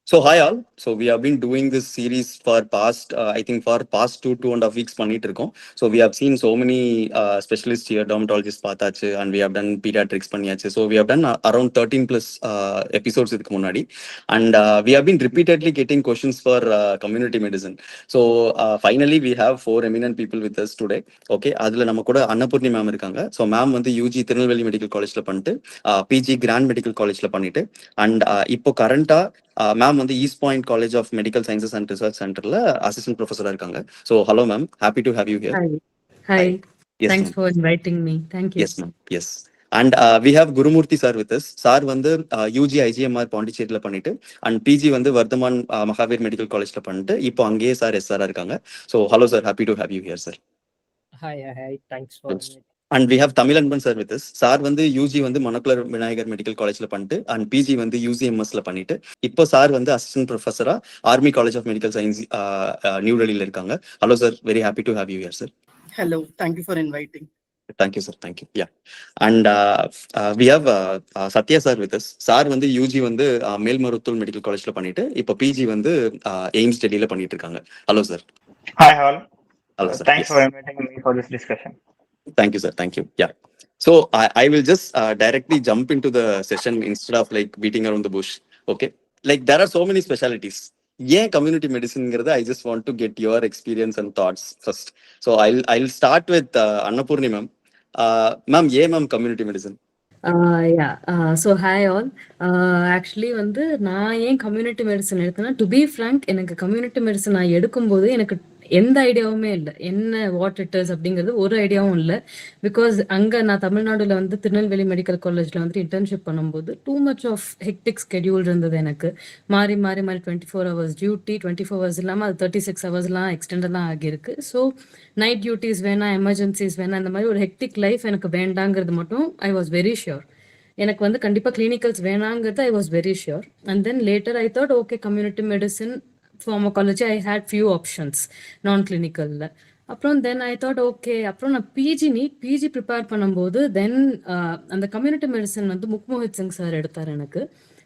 So hi all. So we have been doing this series for past, I think for past 2.5 weeks பண்ணிட்டு இருக்கோம். So we have seen so many specialists here, dermatologists பார்த்தாச்சு, and we have done pediatrics பண்ணியாச்சு. So we have done around 13 plus episodes இதுக்கு முன்னாடி, and we have been repeatedly getting questions for community medicine. So finally we have four eminent people with us today. Okay, அதுல நம்ம கூட Annapoorni ma'am இருக்காங்க. So ma'am வந்து UG Tirunelveli medical காலேஜ்ல பண்ணிட்டு PG grand medical காலேஜ்ல பண்ணிட்டு அண்ட் இப்போ கரண்டா மேம் வந்து east point college of medical sciences and research சென்டர்ல அசிஸ்டன்ட் ப்ரொஃபஸரா இருக்காங்க. So hello ma'am, happy to have you here. Hi. Hi. Hi. Yes, Thanks ma'am. for inviting me. Thank you. Yes, ma'am. Yes. And we have Gurumurthy sir with us. Sir வந்து UG ஐஜிஎம்ஆர் பாண்டிச்சேரியில பண்ணிட்டு and PG வந்து Varthaman Mahavir medical காலேஜ்ல பண்ணிட்டு இப்போ அங்கேயே sir SR இருக்காங்க. So hello sir, happy to have you here sir. Hi, thanks for inviting. And we have Tamilanban sir with us. Sir வந்து யூஜி வந்து மணக்குளர் விநாயகர் மெடிக்கல் காலேஜ்ல பண்ணிட்டு அண்ட் பிஜி வந்து யூசிஎம்எஸ்ல பண்ணிட்டு இப்போ சார் வந்து அசிஸ்டன்ட் ப்ரொஃபஸரா army college of medical science new டெல்லியில இருக்காங்க. Hello sir, very happy to have you here sir. Hello, thank you for inviting. Thank you, sir. Thank you. Yeah. And we have Satya sir with us. Sir வந்து UG வந்து Melmaruvathur medical காலேஜ்ல பண்ணிட்டு இப்போ PG வந்து AIIMS டெல்லியில பண்ணிட்டு இருக்காங்க. Hello sir. Hi all. Hello sir. Thanks for inviting me for this discussion. Thank you, sir. Thank you. Yeah. So I will just directly jump into the session instead of like beating around the bush. Okay. Like there are so many specialties. Yeah, community medicine. I just want to get your experience and thoughts first. So I'll start with Annapurni ma'am. Ma'am, yeah, ma'am, community medicine. So hi all. Actually வந்து நான் ஏன் community medicine எடுத்தேன்னா, to be Frank, எனக்கு community medicine நான் எடுக்கும்போது எனக்கு எந்த ஐடியாவுமே இல்லை, என்ன வாட் இட் இஸ் அப்படிங்கிறது ஒரு ஐடியாவும் இல்லை. பிகாஸ் அங்கே நான் தமிழ்நாடுல வந்து திருநெல்வேலி மெடிக்கல் காலேஜில் வந்துட்டு இன்டர்ன்ஷிப் பண்ணும்போது too much of hectic schedule இருந்தது எனக்கு. மாறி 24 ஹவர்ஸ் டியூட்டி, 24 ஹவர்ஸ் இல்லாமல் அது 36 ஹவர்ஸ்லாம் எக்ஸ்டெண்டெல்லாம் ஆகியிருக்கு. ஸோ நைட் டியூட்டிஸ் வேணாம், எமர்ஜென்சிஸ் வேணாம், இந்த மாதிரி ஒரு ஹெக்டிக் லைஃப் எனக்கு வேண்டாங்கிறது மட்டும் ஐ வாஸ் வெரி ஷியோர். எனக்கு வந்து கண்டிப்பாக கிளினிக்கல்ஸ் வேணாங்கிறது I was very sure. And then later I thought okay community medicine pharmacology I had few options நான் கிளினிக்கலில். அப்புறம் தென் ஐ தாட் ஓகே, அப்புறம் நான் பிஜி ப்ரிப்பேர் பண்ணும்போது தென் அந்த கம்யூனிட்டி மெடிசன் வந்து முக்மோஹித் சிங் சார் எடுத்தார் எனக்கு.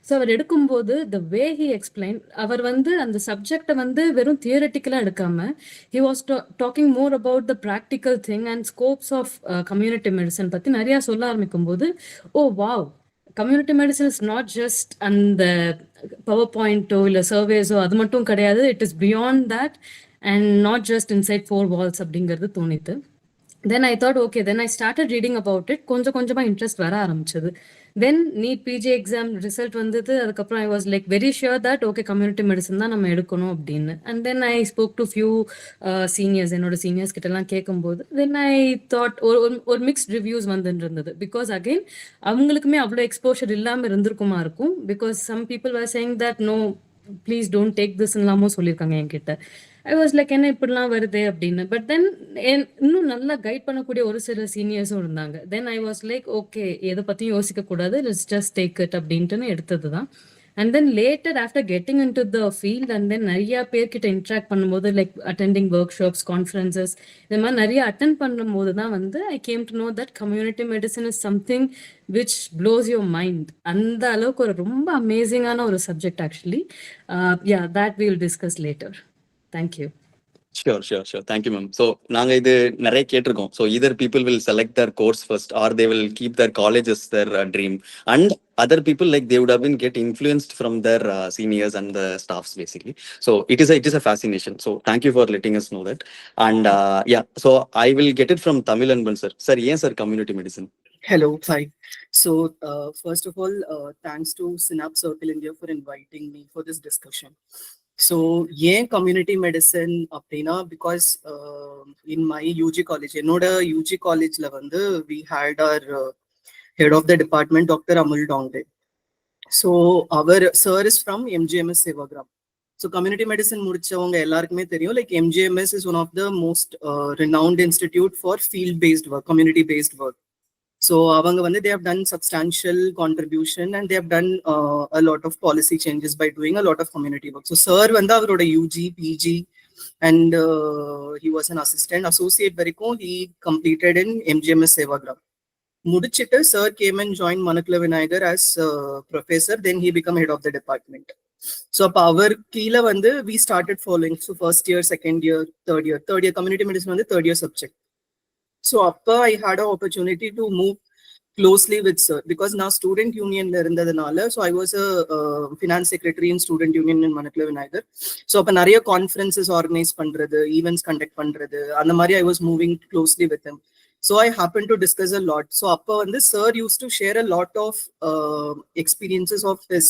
ஸோ அவர் எடுக்கும்போது த வே ஹி எக்ஸ்பிளைன், அவர் வந்து அந்த சப்ஜெக்டை வந்து வெறும் தியரட்டிக்கலாக எடுக்காம he was talking more about the practical thing and scopes of community medicine பற்றி நிறையா சொல்ல ஆரம்பிக்கும் போது oh wow, community medicine is not just அந்த பவர் பாயிண்டோ இல்லை சர்வேஸோ அது மட்டும் கிடையாது, it is beyond that and not just inside 4 walls அப்படிங்கிறது தோணித்து. Then I thought okay, then I started reading about it. கொஞ்சமாக இன்ட்ரெஸ்ட் வர ஆரம்பிச்சது. Then NEET PG exam result வந்தது. அதுக்கப்புறம் ஐ was like very sure that okay community medicine தான் நம்ம எடுக்கணும் அப்படின்னு. And then I spoke to few seniors, என்னோட சீனியர்ஸ் கிட்டலாம் கேட்கும்போது தென் ஐ தாட் ஒரு மிக்ஸ்ட் ரிவ்யூஸ் வந்துட்டு இருந்தது. பிகாஸ் அகெயின் அவங்களுக்குமே அவ்வளோ எக்ஸ்போஷர் இல்லாமல் இருந்திருக்குமா இருக்கும். Because some people are saying that no please don't take திஸ்லாமும் சொல்லியிருக்காங்க என்கிட்ட. ஐ வாஸ் லைக் என்ன இப்படிலாம் வருது அப்படின்னு. பட் தென் இன்னும் நல்லா கைட் பண்ணக்கூடிய ஒரு சில சீனியர்ஸும் இருந்தாங்க. Then I was like okay, எதை பற்றியும் யோசிக்கக்கூடாது, லெட்ஸ் ஜஸ்ட் டேக் இட் அப்படின்ட்டுன்னு எடுத்தது தான். And then later after getting in to the field and then நிறையா பேர்கிட்ட இன்ட்ராக்ட் பண்ணும்போது லைக் அட்டெண்டிங் ஒர்க் ஷாப்ஸ், கான்ஃபரன்சஸ், இந்த மாதிரி நிறைய அட்டென்ட் பண்ணும்போது தான் வந்து I came to know that community medicine is something which blows your mind. அந்த அளவுக்கு ஒரு ரொம்ப அமேசிங்கான ஒரு subject actually. Yeah, that we will discuss later. Thank you. Sure. Thank you, ma'am. So, நாங்க இது நிறைய கேட்டிருக்கோம். So, either people will select their course first or they will keep their college as their dream. And other people, like they would have been get influenced from their seniors and the staffs basically. So, it is a fascination. So, thank you for letting us know that. And yeah, so I will get it from Tamilanban sir. Sir, yes sir, community medicine. Hello, hi. So, first of all, thanks to Synapse Circle India for inviting me for this discussion. So, yeah, community medicine அப்படின்னா because in my UG college, என்னோட UG காலேஜ்ல வந்து we had our head of the department, Dr. Amul Dongde. So, our sir is from MGMS Sevagram. So, community medicine முடிச்சவங்க எல்லாருக்குமே தெரியும், like MGMS is one of the most renowned institute for field-based work, community-based work. So அவங்க வந்து they have done substantial contribution and they have done a lot of policy changes by doing a lot of community work. So sir வந்து அவரோட UG, PG and he was an associate வரைக்கும் he completed in MGMS Sevagram. முடிச்சிட்டு sir came and joined Manakula Vinayagar as professor, then he became head of the department. So அப்போ அவர் கீழே வந்து we started following. So first year, second year, third year community medicine வந்து third year subject. So அப்போ I had a opportunity to move closely with sir because now student union la irundadanaala, so I was a finance secretary in student union in Manakla Vinayagar. So appo nariya conferences organize pandrathu, events conduct pandrathu, and mari I was moving closely with him. So I happened to discuss a lot. So appo vandu sir used to share a lot of experiences of his,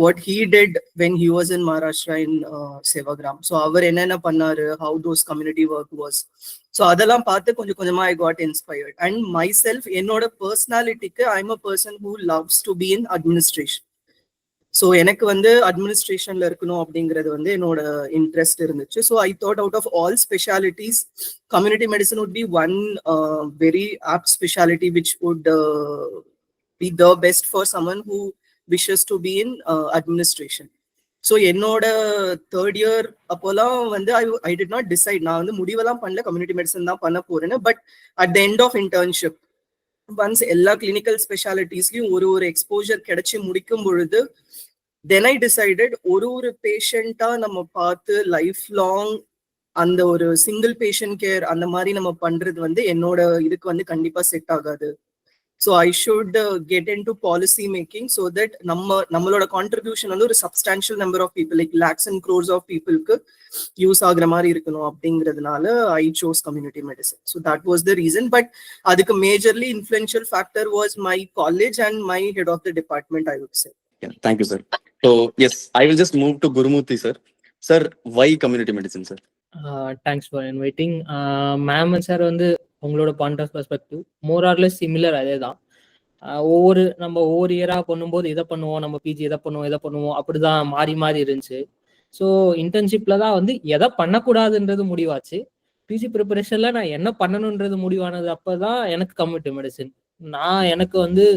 what he did when he was in Maharashtra in Sevagram. So avar enna pannaru, how those community work was. So அதெல்லாம் பார்த்து கொஞ்சம் கொஞ்சமா I got inspired. And myself, என்னோட personalityக்கு I'm a person who loves to be in administration. So எனக்கு வந்து administrationல இருக்கணும் அப்படிங்கிறது வந்து என்னோட இன்ட்ரெஸ்ட் இருந்துச்சு. So I thought out of all specialities, community medicine would be one very apt specialty which would be the best for someone who wishes to be in administration. So என்னோட third year அப்போலாம் வந்து I did not decide, நான் வந்து முடிவெல்லாம் பண்ணல community medicine தான் பண்ண போறேன்னு. But at the end of internship once எல்லா கிளினிக்கல் ஸ்பெஷாலிட்டிஸ்லயும் ஒரு எக்ஸ்போஜர் கிடைச்சி முடிக்கும் பொழுது தென் ஐ டிசைடட் ஒரு பேஷண்டா நம்ம பார்த்து லைஃப் லாங் அந்த ஒரு சிங்கிள் பேஷண்ட் கேர் அந்த மாதிரி நம்ம பண்றது வந்து என்னோட இதுக்கு வந்து கண்டிப்பா செட் ஆகாது. So I should get into policy making so that nammaloda contribution வந்து ஒரு substantial number of people, like lakhs and crores of people க்கு யூஸ் ஆகுற மாதிரி இருக்கணும் அப்படிங்கிறதுனால I chose community medicine. So that was the reason. But அதுக்கு majorly influential factor was my college and my head of the department, I would say. Yeah, thank you, sir. So yes, I will just move to Gurumurthy, sir. Sir, why community medicine, sir? Thanks for inviting. Ma'am and sir வந்து உங்களோட point of perspective more or less similar. அதே தான் நம்ம ஒவ்வொரு இயராக பண்ணும்போது இதை பண்ணுவோம், நம்ம பிஜி இதை பண்ணுவோம் அப்படிதான் மாறி மாறி இருந்துச்சு. ஸோ இன்டர்ன்ஷிப்ல தான் வந்து எதை பண்ணக்கூடாதுன்றது முடிவாச்சு. பிஜி ப்ரிப்பரேஷன்ல நான் என்ன பண்ணணுன்றது முடிவானது அப்பதான் எனக்கு கம்யூனிட்டி மெடிசன். எனக்கு வந்து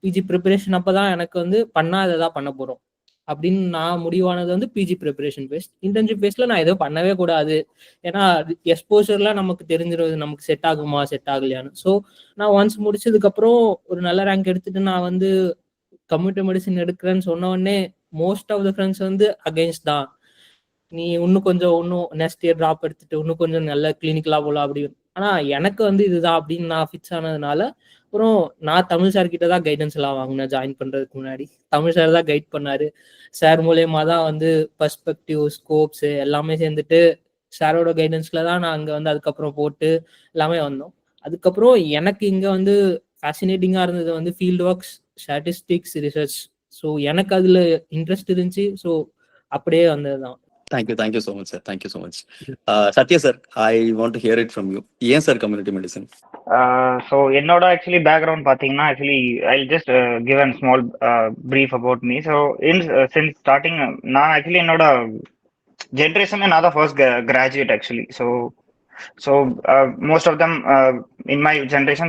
பிஜி ப்ரிப்பரேஷன் அப்பதான் எனக்கு வந்து பண்ணாததான் பண்ண போறோம் அப்படின்னு நான் முடிவானது வந்து பிஜி ப்ரிப்பரேஷன் பேஸ்ட். இன்டர்ன்ஷிப் பேஸ்ட்ல நான் எதுவும் பண்ணவே கூடாது, ஏன்னா எக்ஸ்போஷர்லாம் நமக்கு தெரிஞ்சிருது நமக்கு செட் ஆகுமா செட் ஆகலையான்னு. ஸோ நான் ஒன்ஸ் முடிச்சதுக்கு அப்புறம் ஒரு நல்ல ரேங்க் எடுத்துட்டு நான் வந்து கம்யூனிட்டி மெடிசன் எடுக்கிறேன்னு சொன்ன உடனே மோஸ்ட் ஆஃப் த ஃப்ரெண்ட்ஸ் வந்து அகெயின்ஸ்ட் தான். நீ இன்னும் நெக்ஸ்ட் இயர் ட்ராப் எடுத்துட்டு இன்னும் கொஞ்சம் நல்ல கிளினிக்கலா போலாம் அப்படின்னு. ஆனா எனக்கு வந்து இதுதான் அப்படின்னு நான் ஃபிக்ஸ் ஆனதுனால அப்புறம் நான் தமிழ் சார் கிட்ட தான் கைடன்ஸ் எல்லாம் வாங்கினேன். ஜாயின் பண்றதுக்கு முன்னாடி தமிழ் சார் தான் கைட் பண்ணாரு. சார் மூலியமா தான் வந்து பர்ஸ்பெக்டிவ், ஸ்கோப்ஸ் எல்லாமே சேர்ந்துட்டு சாரோட கைடன்ஸ்ல தான் நான் அங்க வந்து அதுக்கப்புறம் போட்டு எல்லாமே வந்தோம். அதுக்கப்புறம் எனக்கு இங்க வந்து ஃபேசினேட்டிங்கா இருந்தது வந்து field works, statistics, research. So எனக்கு அதுல இன்ட்ரெஸ்ட் இருந்துச்சு. ஸோ அப்படியே வந்ததுதான். Thank you so much, sir. Thank you so much. Satya sir, I want to hear it from you. Yes, sir, community medicine. So என்னோட actually background பாத்தீங்கன்னா actually I'll just give a small brief about me. So since starting நான் actually என்னோட generation நான் தான் first graduate actually. So most of them in my generation,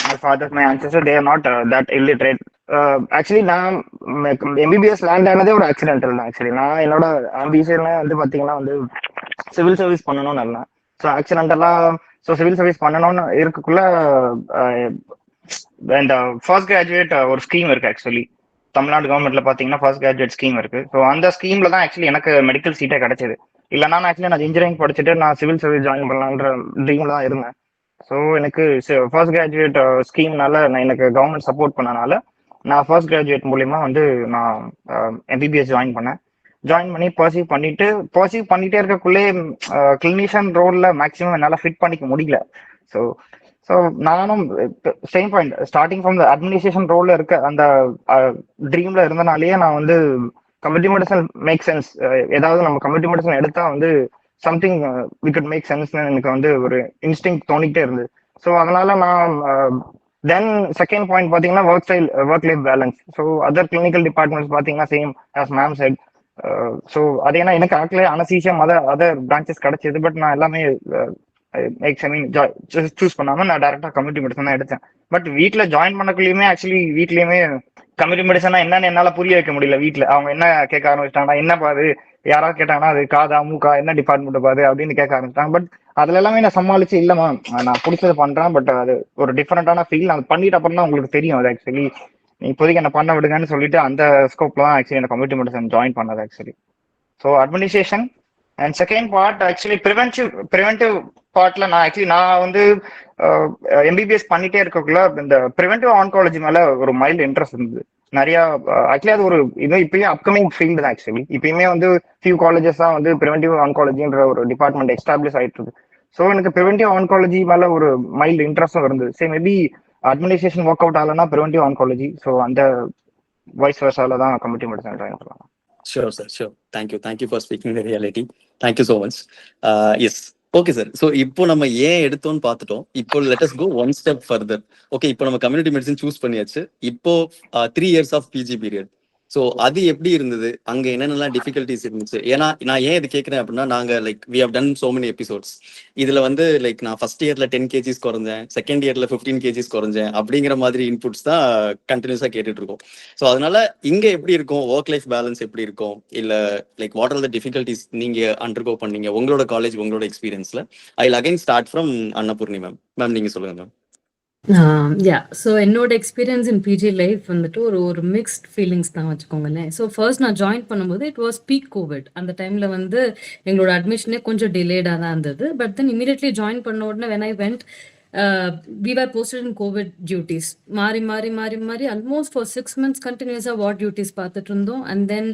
my father, my ancestors, they are not that illiterate. Actually நான் MBBS land ஆனதே ஒரு accidental தான். Actually நான் என்னோட ஆம்பிஷன்ல வந்து பாத்தீங்கன்னா வந்து சிவில் சர்வீஸ் பண்ணணும்னு இருந்தேன். ஸோ ஆக்சிடென்டலா சிவில் சர்வீஸ் பண்ணணும்னு இருக்கக்குள்ள இந்த ஃபர்ஸ்ட் கிராஜுவேட் ஒரு ஸ்கீம் இருக்கு. ஆக்சுவலி தமிழ்நாடு கவர்மெண்ட்ல பாத்தீங்கன்னா ஃபர்ஸ்ட் கிராஜுவேட் ஸ்கீம் இருக்கு. ஸோ அந்த ஸ்கீம்ல தான் ஆக்சுவலி எனக்கு மெடிக்கல் சீட்டே கிடைச்சது. இல்லைன்னா நான் இன்ஜினியரிங் படிச்சுட்டு நான் சிவில் சர்வீஸ் ஜாயின் பண்ணலான்ற ட்ரீம்ல தான் இருந்தேன். ஸோ எனக்கு ஃபர்ஸ்ட் கிராஜுவேட் ஸ்கீம்னால எனக்கு கவர்மெண்ட் சப்போர்ட் பண்ணனால நான் ஃபர்ஸ்ட் கிராஜுவேட் மூலியமா வந்து நான் எம்பிபிஎஸ் ஜாயின் பண்ணி பர்சீவ் பண்ணிட்டே இருக்கக்குள்ளே கிளினிஷியன் ரோல்ல மேக்ஸிமம் என்னால ஃபிட் பண்ணிக்க முடியல. ஸோ நானும் same point starting from the administration ரோல்ல இருக்க அந்த ட்ரீம்ல இருந்தனாலேயே நான் வந்து கம்யூனிட்டி மெடிசன் மேக் சென்ஸ், ஏதாவது நம்ம கம்யூனிட்டி மெடிசன் எடுத்தா வந்து சம்திங் வி குட் மேக் சென்ஸ்னு எனக்கு வந்து ஒரு இன்ஸ்டிங் தோணிக்கிட்டே இருந்தது. ஸோ அதனால நான் தென் செகண்ட் பாயிண்ட் பாத்தீங்கன்னா work life balance. So other clinical departments பாத்தீங்கன்னா same as ma'am said. So அது ஏன்னா எனக்கு ஆக்சுவலி அனசீசியம் அதர் பிரான்ச்சஸ் கிடைச்சது. பட் நான் எல்லாமே சூஸ் பண்ணாம நான் டைரக்டா கம்யூனிட்டி மெடிசன் தான் எடுத்தேன். பட் வீட்டுல ஜாயின் பண்ணக்குள்ளயுமே ஆக்சுவலி வீட்லயுமே கம்யூனிட்டி மெடிசனா என்னன்னு என்னால புரிய வைக்க முடியல. வீட்டுல அவங்க என்ன கேட்க ஆரம்பிச்சிட்டாங்கன்னா, என்ன பாது யாராவது கேட்டாங்கன்னா அது காதா மூக்கா என்ன டிபார்ட்மெண்ட் பாது அப்படின்னு கேட்க ஆரம்பிச்சிட்டாங்க. பட் அதுல எல்லாமே நான் சமாளிச்சு இல்லமா நான் பிடிச்சது பண்றேன், பட் அது ஒரு டிஃபரெண்டான ஃபீல். அது பண்ணிட்டு அப்புறம் தான் உங்களுக்கு தெரியும் அது ஆக்சுவலி இப்போதைக்கு என்ன பண்ண விடுங்கன்னு சொல்லிட்டு அந்த ஸ்கோப்ல தான் ஆக்சுவலி அந்த கம்யூனிட்டி மெடிசன் ஜாயின் பண்ணது actually. So administration and second part actually preventive பார்ட்ல நான் வந்து எம்பிபிஎஸ் பண்ணிட்டே இருக்கக்குள்ள இந்த ப்ரிவென்டிவ் ஆன்காலஜி மேல ஒரு மைல்டு இன்ட்ரெஸ்ட் இருந்தது நிறைய. ஆக்சுவலி அது ஒரு இது இப்பயே அப்கமிங் ஃபீல்டு தான் ஆக்சுவலி. இப்பயுமே வந்து ஃபியூ காலேஜஸ் தான் வந்து ப்ரிவென்டிவ் ஆன்காலஜின்ற ஒரு டிபார்ட்மெண்ட் எஸ்டாப்ளிஷ் ஆயிட்டு இருக்கு. ஸோ எனக்கு ப்ரிவென்டிவ் ஆன்காலஜி மேல ஒரு மைல்டு இன்ட்ரெஸ்டும் இருந்தது. சரி மேபி அட்மினிஸ்ட்ரேஷன் ஒர்க் அவுட் ஆகலன்னா ப்ரிவென்டிவ் ஆன்காலஜி, ஸோ அந்த வாய்ஸ் வர்ஸால தான் கம்யூனிட்டி மெடிசன் ஜாயின் பண்ணலாம். Sure, sir. Sure. Thank you for speaking the reality. Thank you so much. Yes. Okay, sir. So, இப்போ நம்ம ஏன் எடுத்தோம்னு பார்த்துட்டோம். இப்போ let us go one step further. Okay, இப்போ நம்ம கம்யூனிட்டி மெடிசன் சூஸ் பண்ணியாச்சு. இப்போ 3 years of PG period. So அது எப்படி இருந்தது, அங்க என்னென்னலாம் டிஃபிகல்ட்டிஸ் இருந்துச்சு? ஏன்னா நான் ஏன் இது கேட்குறேன் அப்படின்னா, நாங்க like we have done so many episodes. இதுல வந்து லைக் நான் ஃபர்ஸ்ட் இயர்ல 10 kgs குறைஞ்சேன், செகண்ட் இயர்ல 15 kgs குறைஞ்சேன், அப்படிங்கிற மாதிரி இன்புட்ஸ் தான் கண்டினியூஸா கேட்டுட்டு இருக்கோம். ஸோ அதனால இங்க எப்படி இருக்கும், ஒர்க் லைஃப் பேலன்ஸ் எப்படி இருக்கும், இல்ல like what are the difficulties நீங்க அண்டர்கோ பண்ணீங்க உங்களோட காலேஜ் உங்களோட எக்ஸ்பீரியன்ஸ்ல? I will again start from Annapoorni ma'am. Ma'am நீங்க சொல்லுங்க மேம். ஸோ என்னோட எக்ஸ்பீரியன்ஸ் இன் பிஜி லைஃப் வந்துட்டு ஒரு மிக்ஸ்ட் ஃபீலிங்ஸ் தான் வச்சுக்கோங்களேன். ஸோ ஃபர்ஸ்ட் நான் ஜாயின் பண்ணும்போது இட் வாஸ் பீக் கோவிட். அந்த டைமில் வந்து எங்களோட அட்மிஷனே கொஞ்சம் டிலேடாக தான் இருந்தது. பட் தென் இமீடியட்லி ஜாயின் பண்ண உடனே when I went we were posted in COVID duties. மாறி almost for 6 months continuously ward duties பார்த்துட்டு இருந்தோம். And then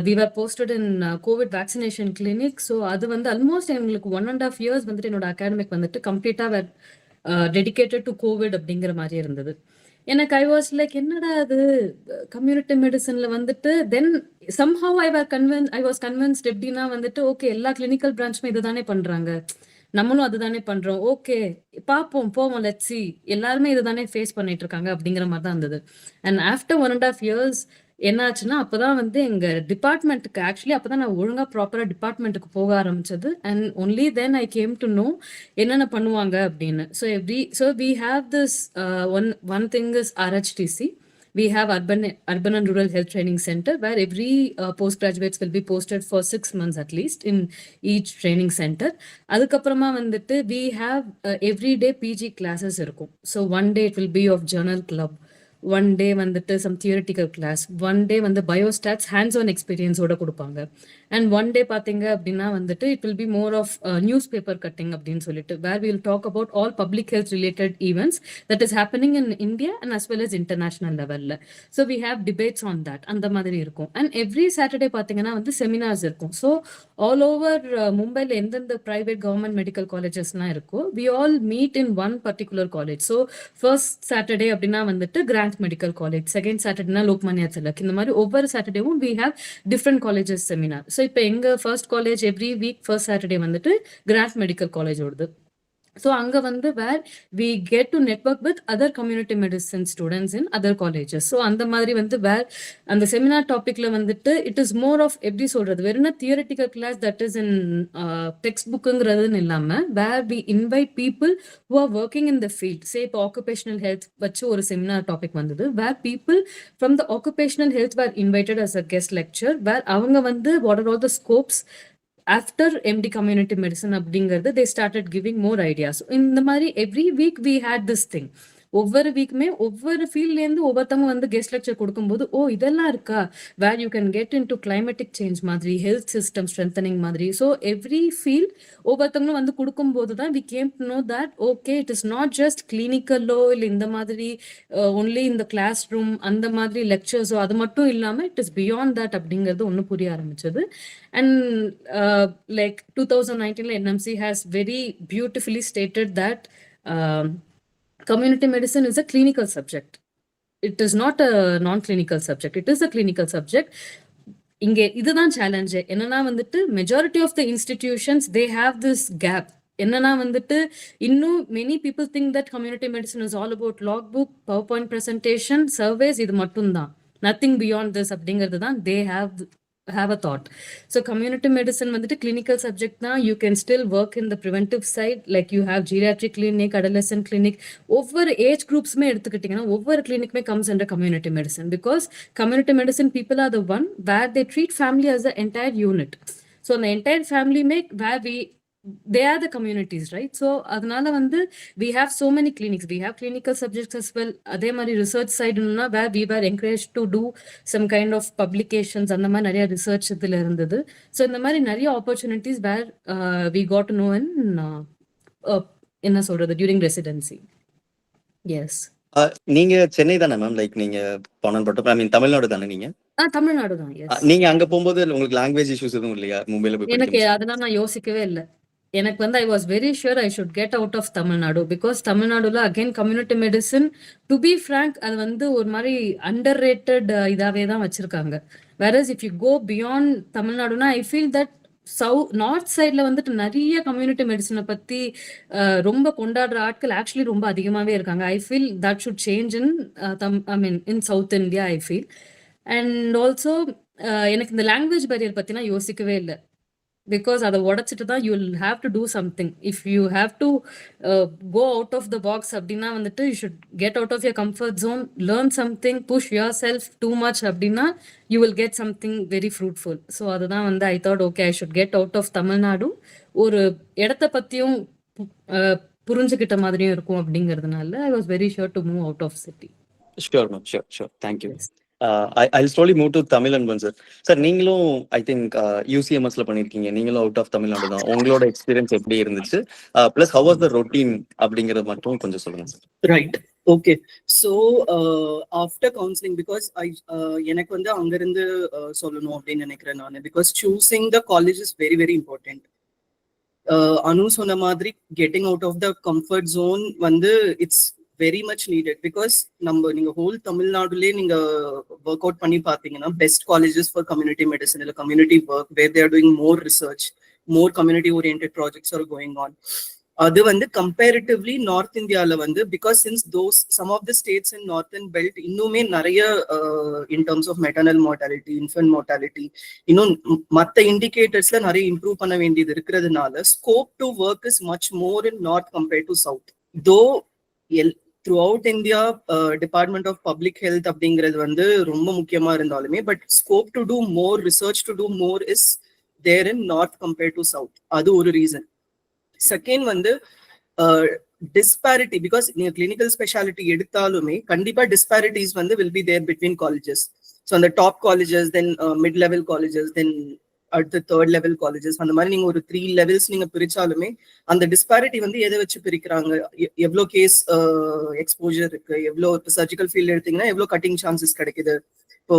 we were posted in COVID vaccination clinic. So அது வந்து almost எங்களுக்கு 1.5 years வந்துட்டு என்னோட அகாடமிக் வந்துட்டு கம்ப்ளீட்டாக டெடிகேட்டட் டு கோவிட் அப்படிங்கிற மாதிரி இருந்தது. எனக்கு ஐ வாஸ் லைக் என்னடா அது கம்யூனிட்டி மெடிசன்ல வந்துட்டு தென் சம்ஹவ் ஐ வாஸ் கன்வின்ஸ்ட் எப்படின்னா வந்துட்டு ஓகே எல்லா கிளினிக்கல் பிரான்ச்சுமே இதுதானே பண்றாங்க, நம்மளும் அதுதானே பண்றோம், ஓகே பார்ப்போம் போவோம் லெட்ஸ் சி, எல்லாருமே இதுதானே ஃபேஸ் பண்ணிட்டு இருக்காங்க அப்படிங்கிற மாதிரி தான் இருந்தது. அண்ட் ஆஃப்டர் 1.5 years என்ன ஆச்சுன்னா அப்பதான் வந்து எங்க டிபார்ட்மெண்ட்டுக்கு ஆக்சுவலி அப்பதான் நான் ஒழுங்கா ப்ராப்பரா டிபார்ட்மெண்ட்டுக்கு போக ஆரம்பிச்சது. And only then I came to know என்னென்ன பண்ணுவாங்க அப்படின்னு. So we have this one thing is RHTC. We have urban and rural health training center where every postgraduates will be posted for 6 months at least in each training center. அதுக்கப்புறமா வந்துட்டு we have everyday PG classes இருக்கும். So one day it will be of journal club, one day வந்துட்டு some theoretical class, one day வந்து biostats hands on experience ஓட கொடுப்பாங்க. And one day பாத்தீங்க அப்படின்னா வந்துட்டு it will be more of newspaper cutting அப்படின்னு சொல்லிட்டு where we will talk about all public health related events that is happening in India and as well as international level. So we have debates on that. அந்த மாதிரி இருக்கும். And every Saturday பாத்தீங்கன்னா வந்து seminars இருக்கும். So all over மும்பைல எந்தெந்த private government medical collegesலாம் இருக்கோ we all meet in one particular college. So first Saturday அப்படின்னா வந்துட்டு Grant Medical College, second Saturday Lokmanya Tilak, இந்த மாதிரி ஒவ்வொரு சாட்டர்டேவும் we have different colleges seminar. So இப்போ எங்க first college every week first Saturday வந்துட்டு கிராண்ட் மெடிக்கல் காலேஜ் ஓடுது. ஸோ அங்கே வந்து where we get to network with other community medicine students in other colleges. So அந்த மாதிரி வந்து வேர் அந்த செமினார் டாபிக்ல வந்துட்டு இட் இஸ் மோர் ஆஃப் எப்படி சொல்றது, வெறும் theoretical class that is in text புக்குங்கிறதுன்னு இல்லாமல் where we invite people who are working in the field. Say இப்போ ஆக்குபேஷனல் ஹெல்த் வச்சு ஒரு செமினார் டாபிக் வந்தது where people from the occupational health were invited as a guest lecture where அவங்க வந்து what are all the scopes after MD community medicine அப்படிங்கிறது they started giving more ideas. இந்த மாதிரி every week we had this thing. ஒவ்வொரு வீக்குமே ஒவ்வொரு ஃபீல்ட்லேருந்து ஒவ்வொருத்தவங்க வந்து guest lecture கொடுக்கும்போது ஓ இதெல்லாம் இருக்கா, where you can get in to climatic change மாதிரி, ஹெல்த் சிஸ்டம் ஸ்ட்ரென்தனிங் மாதிரி. ஸோ எவ்ரி ஃபீல்ட் ஒவ்வொருத்தவங்களும் வந்து கொடுக்கும்போது தான் we came to know that okay it is not just கிளினிக்கலோ இல்லை இந்த மாதிரி ஒன்லி இந்த கிளாஸ் ரூம் அந்த மாதிரி லெக்சர்ஸோ அது மட்டும் இல்லாமல் இட் இஸ் பியாண்ட் தட் அப்படிங்கிறது ஒன்று புரிய ஆரம்பிச்சது. And like 2019 NMC has very beautifully stated that community medicine is a clinical subject. It is not a non-clinical subject. It is a clinical subject. இங்கே இதுதான் சேலஞ்ச். என்னன்னா வந்துட்டு majority of the institutions they have this gap. என்னன்னா வந்துட்டு இன்னும் many people think that community medicine is all about log book, power point presentation, surveys, இது மட்டும்தான், nothing beyond this அப்படிங்கிறது தான் they have a thought. So community medicine வந்துட்டு clinical subject na, you can still work in the preventive side, like you have geriatric clinic, adolescent clinic, ஒவ்வொரு age குரூப்ஸ்மே எடுத்துக்கிட்டீங்கன்னா ஒவ்வொரு கிளினிக்மே comes under community medicine because community medicine people are the one where they treat family as the entire unit. So the entire family where we they are the communities, right? So அதனால வந்து we have so many clinics, we have clinical subjects as well. அதே மாதிரி research side where we were encouraged to do some kind of publications, அந்த மாதிரி நிறைய research இதுல இருந்தது. So இந்த மாதிரி நிறைய opportunities where we got to know in என்ன சொல்றது during residency. Yes. நீங்க சென்னை தானே மேம்? லைக் நீங்க பணப்பட்ட ஐ மீன் தமிழ்நாடு தானே நீங்க? தமிழ்நாடு தான். எஸ். நீங்க அங்க போகும்போது உங்களுக்கு லாங்குவேஜ் இஷ்யூஸ் எதுவும் இல்லையா மும்பைல போய் எனக்கு படிக்கும்போது? அதெல்லாம் நான் யோசிக்கவே இல்லை. எனக்கு வந்து I was very sure I should get out of Tamil Nadu, because தமிழ்நாடுல again community medicine, to be frank, அது வந்து ஒரு மாதிரி அண்டர் ரேட்டட் இதாவே தான் வச்சிருக்காங்க. Whereas if you go beyond தமிழ்நாடுனா ஐ ஃபீல் தட் நார்த் சைட்ல வந்துட்டு நிறைய கம்யூனிட்டி மெடிசனை பத்தி ரொம்ப கொண்டாடுற ஆட்கள் ஆக்சுவலி ரொம்ப அதிகமாவே இருக்காங்க. ஐ feel that should change in I mean in South India I feel. And also எனக்கு இந்த லாங்குவேஜ் பேரியர் பத்தினா யோசிக்கவே இல்லை, பிகாஸ் அதை உடைச்சிட்டு தான் you will have to do something. If you have to go out of the box அப்படின்னா வந்துட்டு you should get out of your comfort zone, learn something, push yourself too much அப்படின்னா you will get something very fruitful. So அதுதான் வந்து I thought okay I should get out of Tamil Nadu. ஒரு இடத்த பற்றியும் புரிஞ்சுக்கிட்ட மாதிரியும் இருக்கும் அப்படிங்கிறதுனால I was very sure to move out of city. Sure ma'am, sure sure, thank you. I'll slowly move to Tamil and Banzar. Sir, நீங்களும் ஐ திங்க் UCMSல பண்ணிருக்கீங்க, நீங்களும் அவுட் ஆஃப் தமிழ்நாடு தான். உங்களோட எக்ஸ்பீரியன்ஸ் எப்படி இருந்துச்சு, plus how was the routine அப்படிங்கறது மட்டும் கொஞ்சம் சொல்லுங்க sir. Right. Okay. So after counseling, because எனக்கு வந்து அங்க இருந்து சொல்லணும் அப்படின்னு நினைக்கிறேன் நான், because choosing the college is very very important. அனு சொன்ன மாதிரி getting out of the comfort zone வந்து it's very much needed, because நீங்க ஹோல் தமிழ்நாடுலயே நீங்க ஒர்க் அவுட் பண்ணி பாத்தீங்கன்னா best colleges for community medicine இல்ல community work where they are doing more research, more community oriented projects are going on. அது வந்து comparatively north இந்தியால வந்து, because since some of the states in northern belt இன்னுமே நிறைய in terms of maternal mortality, infant mortality, இன்னும் மற்ற இண்டிகேட்டர்ஸ்ல நிறைய இம்ப்ரூவ் பண்ண வேண்டியது இருக்கிறதுனால scope to work is much more in north compared to south. தோ throughout India, Department of Public Health அப்படிங்கிறது வந்து ரொம்ப முக்கியமா இருந்தாலுமே, but scope to do more, research to do more is there in north compared to south. அது ஒரு reason. Second வந்து disparity, because நீங்க கிளினிக்கல் ஸ்பெஷாலிட்டி எடுத்தாலுமே கண்டிப்பா டிஸ்பாரிட்டிஸ் வந்து will be there between colleges. So அந்த top colleges, then mid level colleges, then அடுத்த third level colleges, அந்த மாதிரி நீங்க ஒரு 3 லெவல்ஸ் நீங்க பிரிச்சாலுமே அந்த டிஸ்பாரிட்டி வந்து எதை வச்சு பிரிக்கிறாங்க, எவ்வளோ கேஸ் எக்ஸ்போஜர் இருக்கு, எவ்வளோ இப்போ சர்ஜிக்கல் ஃபீல்டு எடுத்தீங்கன்னா எவ்வளோ கட்டிங் சான்சஸ் கிடைக்குது, இப்போ